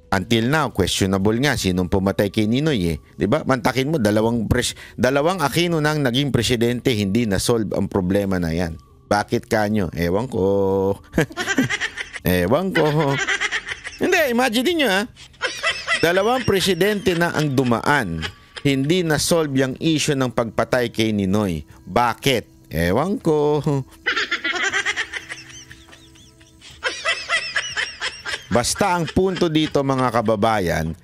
until now, questionable nga sinong pumatay kay Ninoy 'di ba? Mantakin mo, dalawang Aquino nang naging presidente, hindi na-solve ang problema na yan. Bakit kanyo? Ewan ko. Ewan ko. Hindi, imagine niyo Dalawang presidente na ang dumaan. Hindi na-solve yung issue ng pagpatay kay Ninoy. Bakit? Ewan ko. Basta ang punto dito mga kababayan,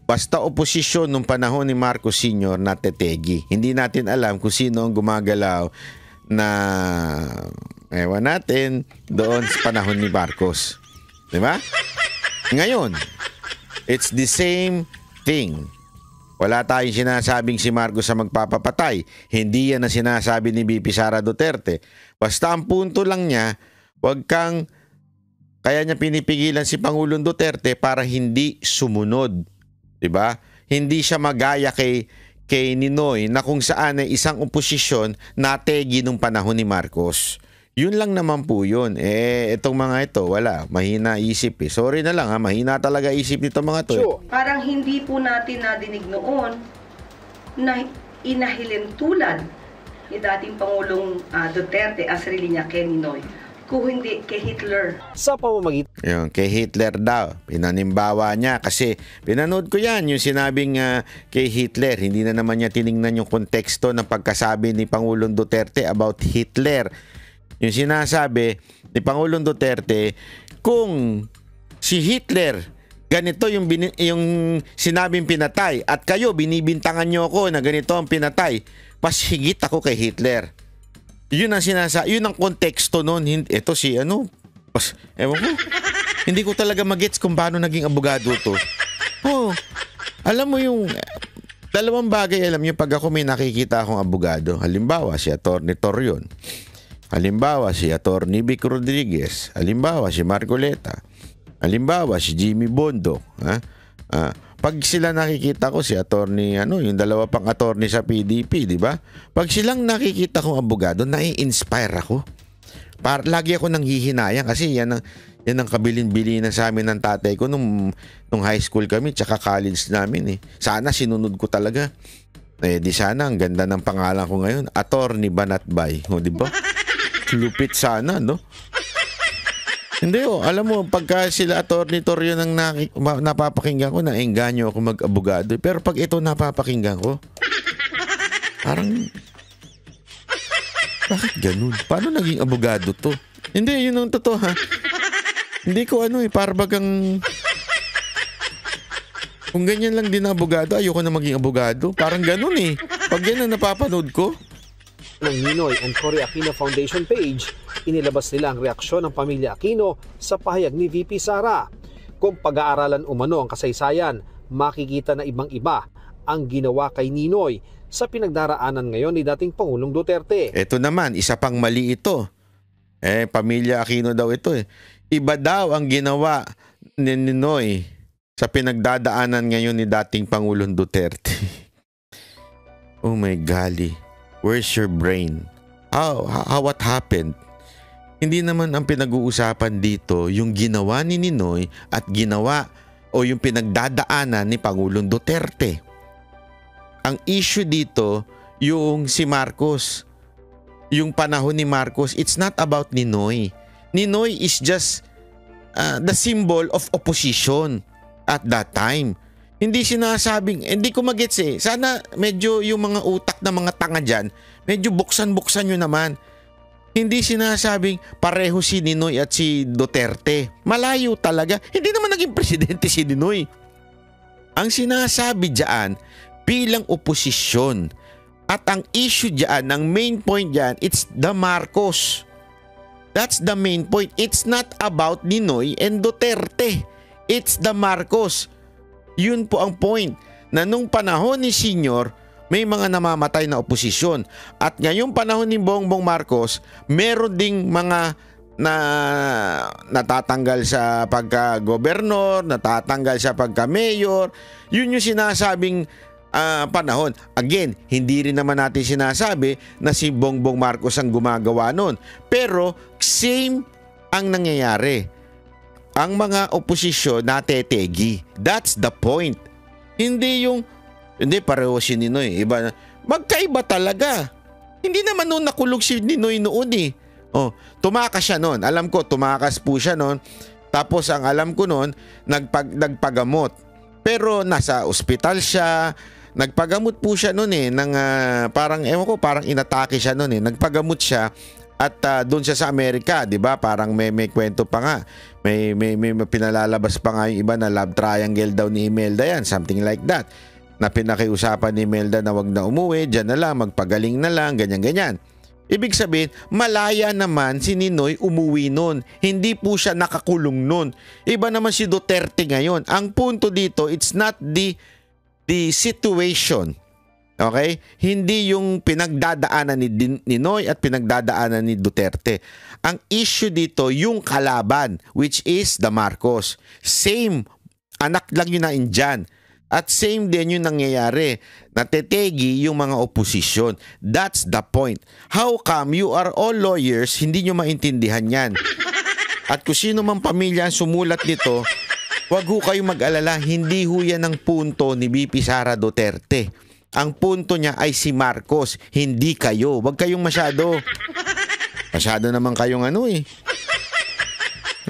basta oposisyon nung panahon ni Marcos Sr. na tetegi. Hindi natin alam kung sino ang gumagalaw na ewan natin doon sa panahon ni Marcos. Diba? Ngayon, it's the same thing. Wala tayong sinasabing si Marcos sa magpapapatay. Hindi yan ang sinasabi ni VP Sara Duterte. Basta ang punto lang niya, wag kang, kaya niya pinipigilan si Pangulong Duterte para hindi sumunod. Diba? Hindi siya magaya kay Ninoy na kung saan ay isang oposisyon na tegi nung panahon ni Marcos. Yun lang naman po yun. Itong mga ito, wala. Mahina isip eh. Sorry na lang ha, mahina talaga isip nito mga to. So, parang hindi po natin nadinig noon na inahilin tulad ni dating Pangulong Duterte ang sarili niya kay Ninoy, kung hindi kay Hitler. Sa pamamagitan Yung kay Hitler daw, pinanimbawa niya kasi pinanood ko yan, yung sinabing kay Hitler. Hindi na naman niya tiningnan yung konteksto ng pagkasabi ni Pangulong Duterte about Hitler. Yung sinasabi ni Pangulong Duterte, kung si Hitler, ganito yung sinabing pinatay at kayo binibintangan nyo ako na ganito ang pinatay, mas higit ako kay Hitler. Yun ang yun ang konteksto noon. Ito si ewan ko. Hindi ko talaga magets kung paano naging abogado to. Alam mo yung dalawang bagay, alam niyo, pag ako may nakikita akong abogado, halimbawa si Atty. Torion, halimbawa si Atty. Vic Rodriguez, halimbawa si Marcoleta, halimbawa si Jimmy Bondo, pag sila nakikita ko si attorney, yung dalawa pang attorney sa PDP, di ba? Pag silang nakikita kong abogado, nai-inspire ako. Lagi ako nang hihinayang kasi yan ang kabilin-bilinan sa amin ng tatay ko nung high school kami tsaka college namin eh. Sana sinunod ko talaga. Di sana ang ganda ng pangalan ko ngayon, Attorney Banatbay. O di ba? Lupit sana, no? Hindi alam mo, pagka sila Atty. Torion ang napapakinggan ko, naengganyo ako mag-abogado. Pero pag ito napapakinggan ko, parang, bakit ganun? Paano naging abogado to? Hindi, yun ang totoo ha. Hindi ko para bagang, kung ganyan lang din abogado, ayoko na maging abogado. Parang ganun eh. Pag yan ang napapanood ko. ng Ninoy and Cory Aquino Foundation page, inilabas nila ang reaksyon ng pamilya Aquino sa pahayag ni VP Sara. Kung pag-aaralan umano ang kasaysayan, makikita na ibang-iba ang ginawa kay Ninoy sa pinagdaraanan ngayon ni dating Pangulong Duterte. Ito naman, isa pang mali ito. Pamilya Aquino daw ito eh. Iba daw ang ginawa ni Ninoy sa pinagdadaanan ngayon ni dating Pangulong Duterte. Oh my golly. Where's your brain? What happened? Hindi naman ang pinag-uusapan dito yung ginawa ni Ninoy at ginawa o yung pinagdadaanan ni Pangulong Duterte. Ang issue dito yung si Marcos. Yung panahon ni Marcos, it's not about Ninoy. Ninoy is just the symbol of opposition at that time. Hindi sinasabing, hindi ko magets eh. Sana medyo yung mga utak ng mga tanga dyan, medyo buksan-buksan nyo naman. Hindi sinasabing pareho si Ninoy at si Duterte. Malayo talaga. Hindi naman naging presidente si Ninoy. Ang sinasabi dyan, bilang oposisyon. At ang issue dyan, ang main point dyan, it's the Marcos. That's the main point. It's not about Ninoy and Duterte. It's the Marcos. Yun po ang point na nung panahon ni Senyor, may mga namamatay na oposisyon. At ngayong panahon ni Bongbong Marcos, meron ding mga natatanggal sa pagka-gobernor, natatanggal sa pagka-mayor. Yun yung sinasabing panahon. Again, hindi rin naman natin sinasabi na si Bongbong Marcos ang gumagawa nun. Pero same ang nangyayari. Ang mga oposisyon natetegi. That's the point. Hindi pareho si Ninoy. Iba, magkaiba talaga. Hindi naman noon nakulog si Ninoy noon eh. Tumakas siya noon. Alam ko, tumakas po siya noon. Tapos ang alam ko noon, nagpagamot. Pero nasa ospital siya, nagpagamot po siya noon ng parang ewan ko, parang inatake siya noon Nagpagamot siya at doon siya sa Amerika, 'di ba? Parang may kwento pa nga. May pinalalabas pa nga yung iba na love triangle daw ni Imelda yan, something like that. Na pinakiusapan ni Imelda na wag na umuwi, diyan na lang, magpagaling na lang, ganyan-ganyan. Ibig sabihin, malaya naman si Ninoy umuwi nun. Hindi po siya nakakulong nun. Iba naman si Duterte ngayon. Ang punto dito, it's not the situation. Okay? Hindi yung pinagdadaanan ni Ninoy at pinagdadaanan ni Duterte. Ang issue dito, yung kalaban, which is the Marcos. Same, anak lang yun na Indian. At same din yung nangyayari. Natetegi yung mga oposisyon. That's the point. How come you are all lawyers, hindi nyo maintindihan yan? At kung sino mang pamilya ang sumulat nito, wag ho kayong mag-alala, hindi ho yan ang punto ni VP Sara Duterte. Ang punto niya ay si Marcos, hindi kayo. Wag kayong masyado. Masyado naman kayong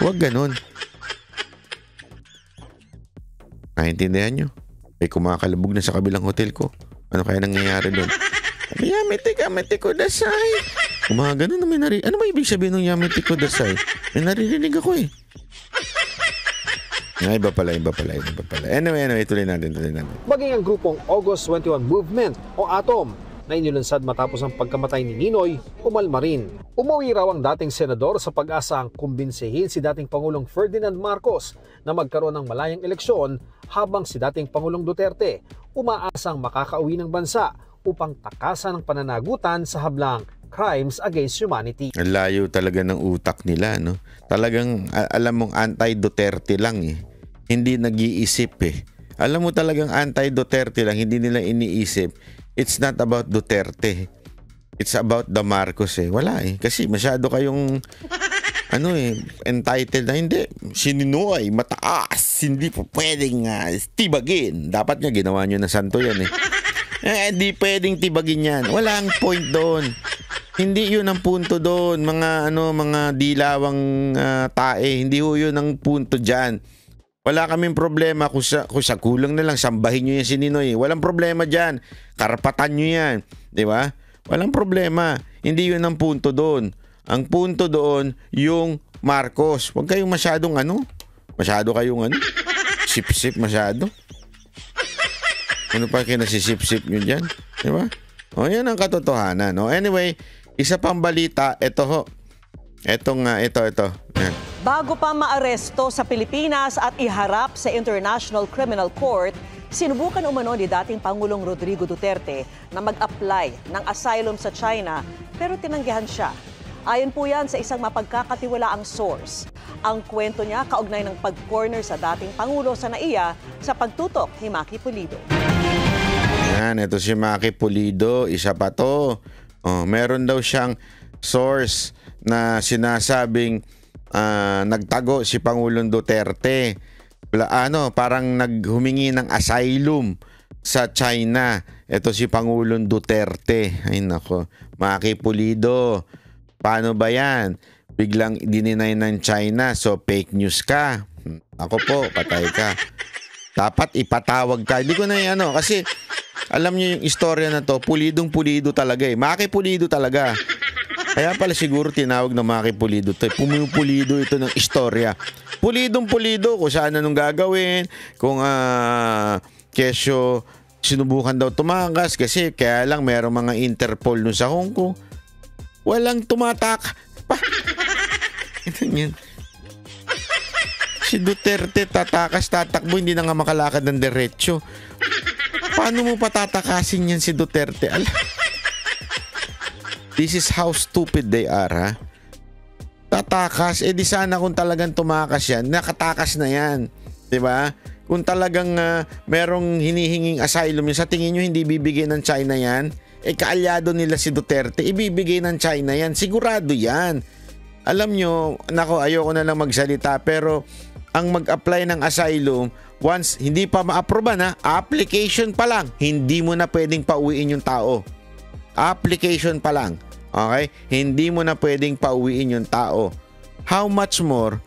Wag ganun. Naintindihan nyo? Ay kumakalabog na sa kabilang hotel ko. Ano kaya nangyayari doon? Yamete ko dasay. Ganun na may narinig. Ano ba ibig sabihin ng yamete ko dasay? May naririnig ako Iba pala. Anyway, tuloy natin. Maging ang grupong August 21 Movement o ATOM na inilunsad matapos ang pagkamatay ni Ninoy, umalma rin. Umuwi raw ang dating senador sa pag-asang kumbinsihin si dating Pangulong Ferdinand Marcos na magkaroon ng malayang eleksyon habang si dating Pangulong Duterte umaasang makakauwi ng bansa upang takasan ang pananagutan sa hablang crimes against humanity. Ang layo talaga ng utak nila, no? Talagang alam mong anti-Duterte lang Hindi nag-iisip Alam mo talagang anti-Duterte lang, hindi nila iniisip. It's not about Duterte. It's about the Marcos Wala Kasi masyado kayong entitled na hindi. Si Ninoy, mataas. Hindi po pwedeng tibagin. Dapat nga ginawa nyo na santo yan hindi pwedeng tibagin yan. Walang point doon. Hindi yun ang punto doon. Mga dilawang tae. Hindi ho yun ang punto dyan. Wala kaming problema kung sa kulang na lang sambahin nyo yan si Ninoy. Walang problema dyan. Karapatan nyo yan. Di ba? Walang problema. Hindi yun ang punto doon. Ang punto doon, yung Marcos. Huwag kayong masyadong Masyado kayong sip-sip masyado. Ano pa kinasisip-sip nyo dyan? Di ba? Yan ang katotohanan. Anyway, isa pang balita. Ito ho. Ito. Yan. Bago pa maaresto sa Pilipinas at iharap sa International Criminal Court, sinubukan umano ni dating Pangulong Rodrigo Duterte na mag-apply ng asylum sa China pero tinanggihan siya. Ayon po yan sa isang mapagkakatiwalaang source. Ang kwento niya kaugnay ng pag-corner sa dating Pangulo sa NAIA sa pagtutok ni Maki Pulido. Yan, ito si Maki Pulido. Isa pa to. Meron daw siyang source na sinasabing nagtago si Pangulong Duterte. Parang naghumingi ng asylum sa China. Ito si Pangulong Duterte. Ay nako, Maki Pulido. Paano ba yan? Biglang dininay ng China, so fake news ka. Ako po, patay ka. Dapat ipatawag ka. Hindi ko na kasi alam niyo yung istorya na to, pulidong-pulido talaga Maki Pulido talaga. Kaya pala siguro tinawag na Maki Pulido to. Pumupulido ito ng istorya. Pulidong-pulido kung saan anong gagawin, kung kesyo sinubukan daw tumakas kasi kaya lang merong mga Interpol nun sa Hong Kong. Walang tumatak. Yan. Si Duterte tatakbo, hindi na nga makalakad ng diretsyo. Paano mo patatakasin yan si Duterte? This is how stupid they are, Tatakas, di sana kung talagang tumakas yan, nakatakas na yan. Diba? Kung talagang merong hinihinging asylum yun, sa tingin nyo hindi bibigyan ng China yan? Kaalyado nila si Duterte, ibibigay ng China yan. Sigurado yan. Alam nyo, ayoko na lang magsalita, pero ang mag-apply ng asylum, once hindi pa ma-approve application pa lang, hindi mo na pwedeng pauwiin yung tao. Application pa lang. Okay? Hindi mo na pwedeng pauwiin yung tao. How much more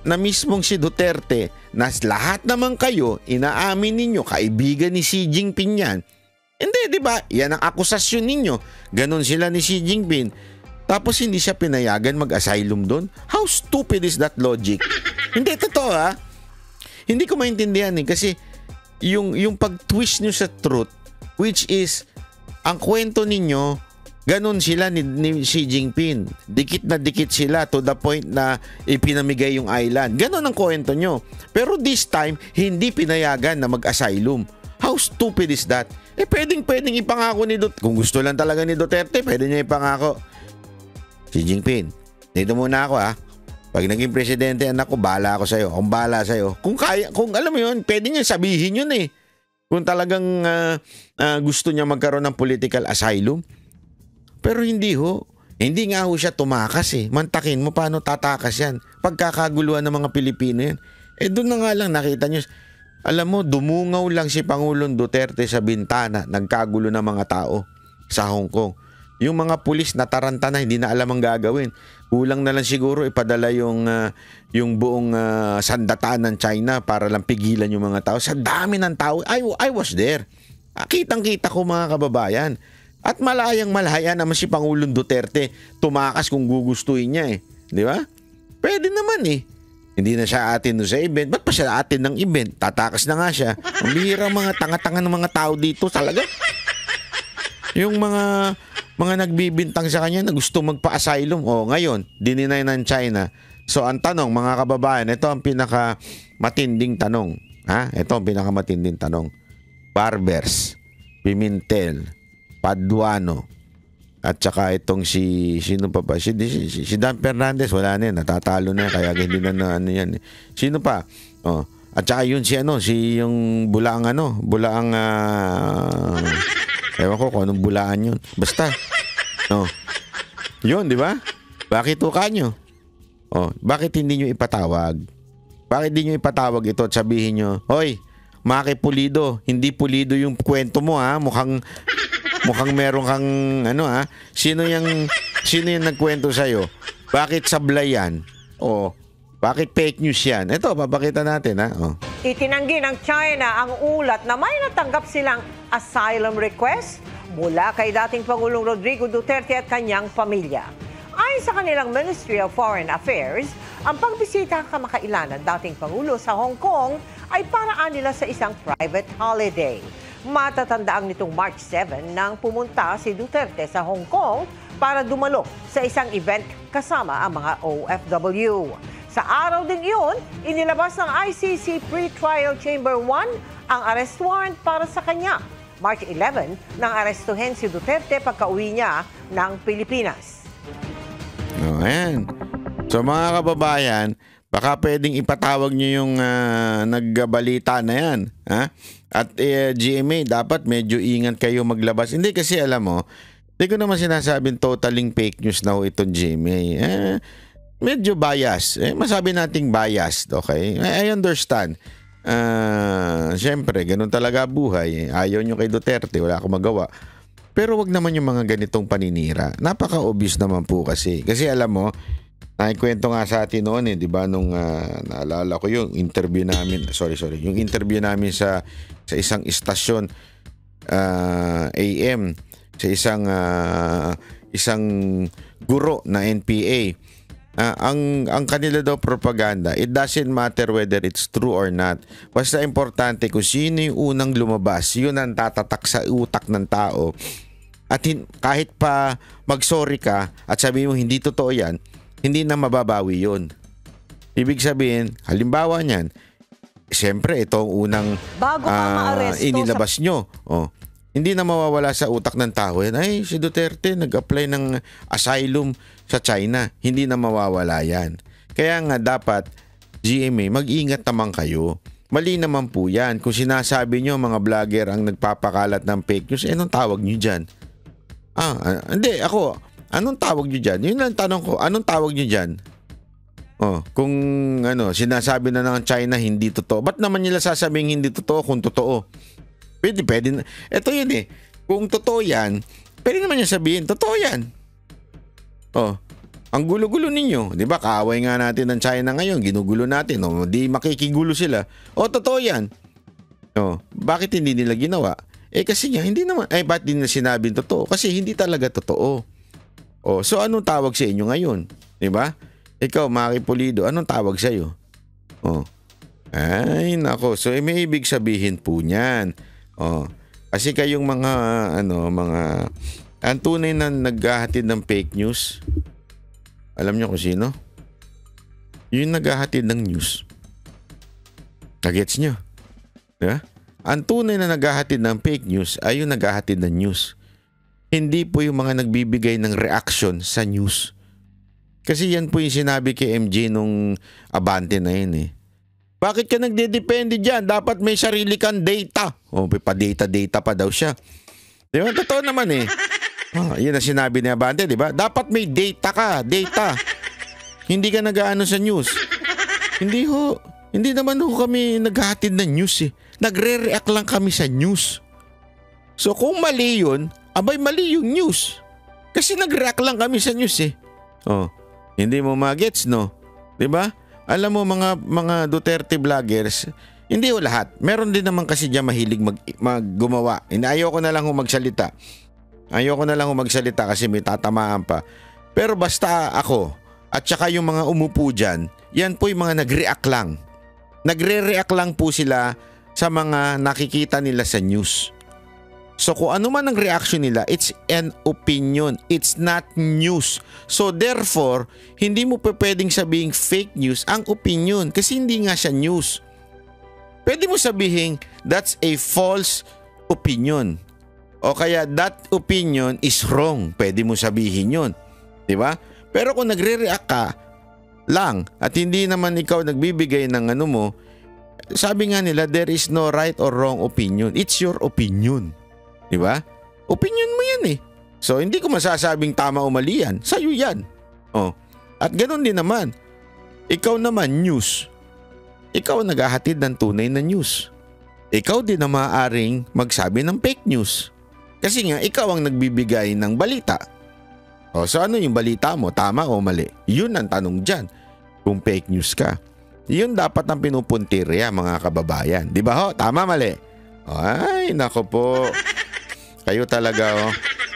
na mismong si Duterte na lahat naman kayo, inaamin ninyo, kaibigan ni Xi Jinping yan. Hindi, di ba? Yan ang akusasyon ninyo. Ganon sila ni Xi Jinping. Tapos hindi siya pinayagan mag-asylum doon? How stupid is that logic? Hindi, totoo ha. Hindi ko maintindihan kasi yung pag-twist nyo sa truth, which is, ang kwento ninyo, ganon sila ni Xi Jinping. Dikit na dikit sila to the point na ipinamigay yung island. Ganon ang kwento nyo. Pero this time, hindi pinayagan na mag-asylum. How stupid is that? Pwedeng ipangako ni Duterte. Kung gusto lang talaga ni Duterte, pwede niya ipangako. Xi Jinping, dito muna ako ha. Pag naging presidente, anak ko, bahala ako sa'yo. Kung bahala sa'yo. Kung alam mo yun, pwede niya sabihin yun eh. Kung talagang gusto niya magkaroon ng political asylum. Pero hindi ho. Hindi nga ho siya tumakas eh. Mantakin mo paano tatakas yan. Pagkakaguluhan ng mga Pilipino yan. Doon na nga lang nakita nyo. Alam mo, dumungaw lang si Pangulong Duterte sa bintana. Nagkagulo ng mga tao sa Hong Kong. Yung mga pulis nataranta na, hindi na alam ang gagawin. Kulang na lang siguro ipadala yung buong sandataan ng China para lang pigilan yung mga tao. Sa dami ng tao, I was there. Kitang-kita ko mga kababayan. At malayang-malaya naman si Pangulong Duterte tumakas kung gugustuhin niya eh. Di ba? Pwede naman eh. Hindi na siya atin sa event. Ba't pa siya atin ng event? Tatakas na nga siya. Ang bihira mga tanga-tanga ng mga tao dito talaga. Yung mga nagbibintang sa kanya na gusto magpa-asylum. Ngayon, dininay ng China. So, ang tanong, mga kababayan, ito ang pinakamatinding tanong. Ito ang pinakamatinding tanong. Barbers, Pimentel, Paduano, at saka itong sino pa ba? Si Dan Fernandez, wala na yan. Natatalo na yan, kaya hindi na ano yan. Sino pa? At saka yun si yung bulaang ewan ko kung anong bulaan yun. Basta. Yun, di ba? Bakit tuka nyo? Bakit hindi nyo ipatawag? Bakit hindi nyo ipatawag ito at sabihin nyo, hoy, Maki Pulido, hindi pulido yung kwento mo ha. Mukhang meron kang Sino yung nagkwento sa'yo? Bakit sablay yan? Bakit fake news yan? Ito, papakita natin ha. Itinanggi ng China ang ulat na may natanggap silang asylum request mula kay dating Pangulong Rodrigo Duterte at kanyang pamilya. Ayon sa kanilang Ministry of Foreign Affairs, ang pagbisita kamakailan ng dating Pangulo sa Hong Kong ay paraan nila sa isang private holiday. Matatandaang nitong March 7 nang pumunta si Duterte sa Hong Kong para dumalo sa isang event kasama ang mga OFW. Sa araw ding iyon, inilabas ng ICC Pre-Trial Chamber 1 ang arrest warrant para sa kanya. March 11 nang arestuhin si Duterte pagka-uwi niya ng Pilipinas. Ayan. So mga kababayan, baka pwedeng ipatawag niyo yung nagbalita na yan. At GMA, dapat medyo ingat kayo maglabas. Hindi kasi alam mo, hindi ko naman sinasabing totaling fake news na ho itong GMA. Medyo bias. Masabi nating biased, okay? I understand. Siyempre, ganun talaga buhay. Ayaw nyo kay Duterte, wala akong magawa. Pero wag naman yung mga ganitong paninira. Napaka-obvious naman po kasi. Kasi alam mo, nakikwento nga sa atin noon di ba, nung naalala ko yung interview namin, yung interview namin sa isang istasyon AM, sa isang guro na NPA. Ang kanila daw propaganda, it doesn't matter whether it's true or not. Basta importante kung sino yung unang lumabas, yun ang tatatak sa utak ng tao. At kahit pa mag-sorry ka at sabihin mo hindi totoo yan, hindi na mababawi yun. Ibig sabihin, halimbawa niyan, siyempre itong unang inilabas nyo. Hindi na mawawala sa utak ng tao yan. Ay, si Duterte nag-apply ng asylum sa China. Hindi na mawawala yan. Kaya nga dapat, GMA, mag-ingat naman kayo. Mali naman po yan. Kung sinasabi nyo mga vlogger ang nagpapakalat ng fake news, anong tawag nyo dyan? Hindi, ako, anong tawag nyo dyan? Yun lang tanong ko, anong tawag nyo dyan? Kung sinasabi na ng China hindi totoo, ba't naman nila sasabing hindi totoo kung totoo? Pwede. Ito yun Kung totoo yan, pwede naman niya sabihin, totoo yan. Ang gulo-gulo ninyo. Di ba? Kaaway nga natin ng China ngayon. Ginugulo natin. O, di makikigulo sila. O, totoo yan. O, bakit hindi nila ginawa? Kasi nga, hindi naman. Ba't di nila sinabing totoo? Kasi hindi talaga totoo. O, so anong tawag sa inyo ngayon? Di ba? Ikaw, Maki Pulido, anong tawag sa iyo? O, ay, nako. So, may ibig sabihin po niyan. O, kasi kayong mga, ang tunay na naghahatid ng fake news, alam niyo kung sino? Yung naghahatid ng news. Nagets niyo? Diba? Ang tunay na naghahatid ng fake news ay yung naghahatid ng news. Hindi po yung mga nagbibigay ng reaction sa news. Kasi yan po yung sinabi kay MJ nung Abante na yun eh. Bakit ka nagdedepende dyan? Dapat may sarili kang data. O, pa-data pa daw siya. Diba? Totoo naman eh. Yun ang sinabi ni Abante, di ba? Dapat may data ka, data. Hindi ka nag-aano sa news. Hindi ho. Hindi naman ho kami naghahatid ng news eh. Nagre-react lang kami sa news. So kung mali yun, abay mali yung news. Kasi nag-react lang kami sa news eh. Oh, hindi mo magets, no? Di ba? Alam mo mga Duterte vloggers, hindi ho lahat. Meron din naman kasi diyan mahilig gumawa. Ayoko na lang magsalita. Ayoko na lang magsalita kasi may tatamaan pa. Pero basta ako at saka yung mga umupo dyan, yan po yung mga nag-react lang. Nagre-react lang po sila sa mga nakikita nila sa news. So kung ano man ang reaction nila, it's an opinion. It's not news. So therefore, hindi mo pwedeng sabihin fake news ang opinion kasi hindi nga siya news. Pwede mo sabihin that's a false opinion. O kaya that opinion is wrong. Pwede mo sabihin yun. Diba? Pero kung nagre-react ka lang at hindi naman ikaw nagbibigay ng ano mo, sabi nga nila there is no right or wrong opinion. It's your opinion. Diba? Opinion mo yan eh. So hindi ko masasabing tama o mali yan. Sa'yo yan. O. At ganun din naman. Ikaw naman news. Ikaw naghahatid ng tunay na news. Ikaw din na maaaring magsabi ng fake news. Kasi nga, ikaw ang nagbibigay ng balita. O, so ano yung balita mo? Tama o mali? Yun ang tanong dyan. Kung fake news ka. Yun dapat ang pinupuntirya, mga kababayan. Di ba ho? Tama, mali? Ay, nako po. Kayo talaga, oh.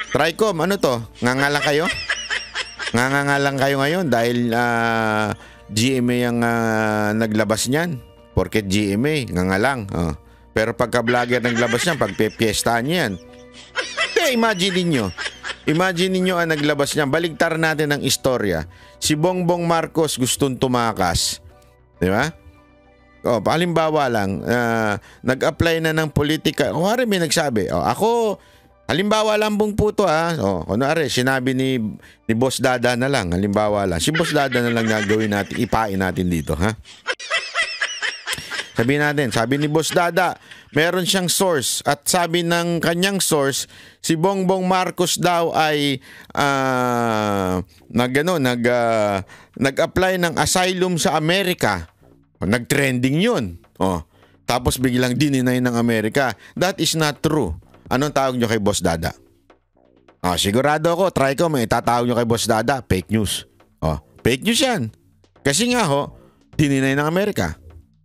Tricom, ano to? Ngangalang kayo? Ngangalang kayo ngayon dahil GMA ang naglabas niyan. Porket GMA, ngangalang. Oh. Pero pagka-vlogger naglabas niyan, pagpepiestahan niyan. Imagine ninyo ang naglabas niya. Baligtar natin ang istorya. Si Bongbong Marcos gustong tumakas. Di ba? O, halimbawa lang, nag-apply na ng politika. Kunwari may nagsabi, ako, halimbawa lang pong puto kunwari, sinabi ni Boss Dada na lang, halimbawa lang. Si Boss Dada na lang gagawin natin, ipain natin dito, ha? Sabihin natin, sabi ni Boss Dada, meron siyang source at sabi ng kanyang source, si Bongbong Marcos daw ay nag-apply ng asylum sa Amerika. Nag-trending yun. Tapos biglang dininay ng Amerika. That is not true. Anong tawag nyo kay Boss Dada? Sigurado ako, try ko, may tatawag nyo kay Boss Dada, fake news. Fake news yan. Kasi nga dininay ng Amerika.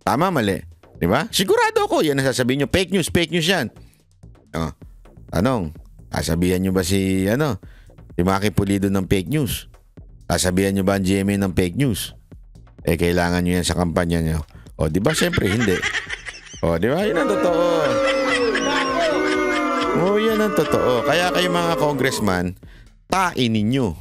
Tama, mali. Diba? Sigurado ako, yan ang sasabihin nyo. Fake news yan. Tanong, sasabihan nyo ba si Maki Pulido ng fake news? Sasabihan nyo ba ang GMA ng fake news? Kailangan nyo yan sa kampanya nyo. Diba? Siyempre, hindi. Diba? Yan ang totoo. Yan ang totoo. Kaya kayo mga congressman, tain ninyo.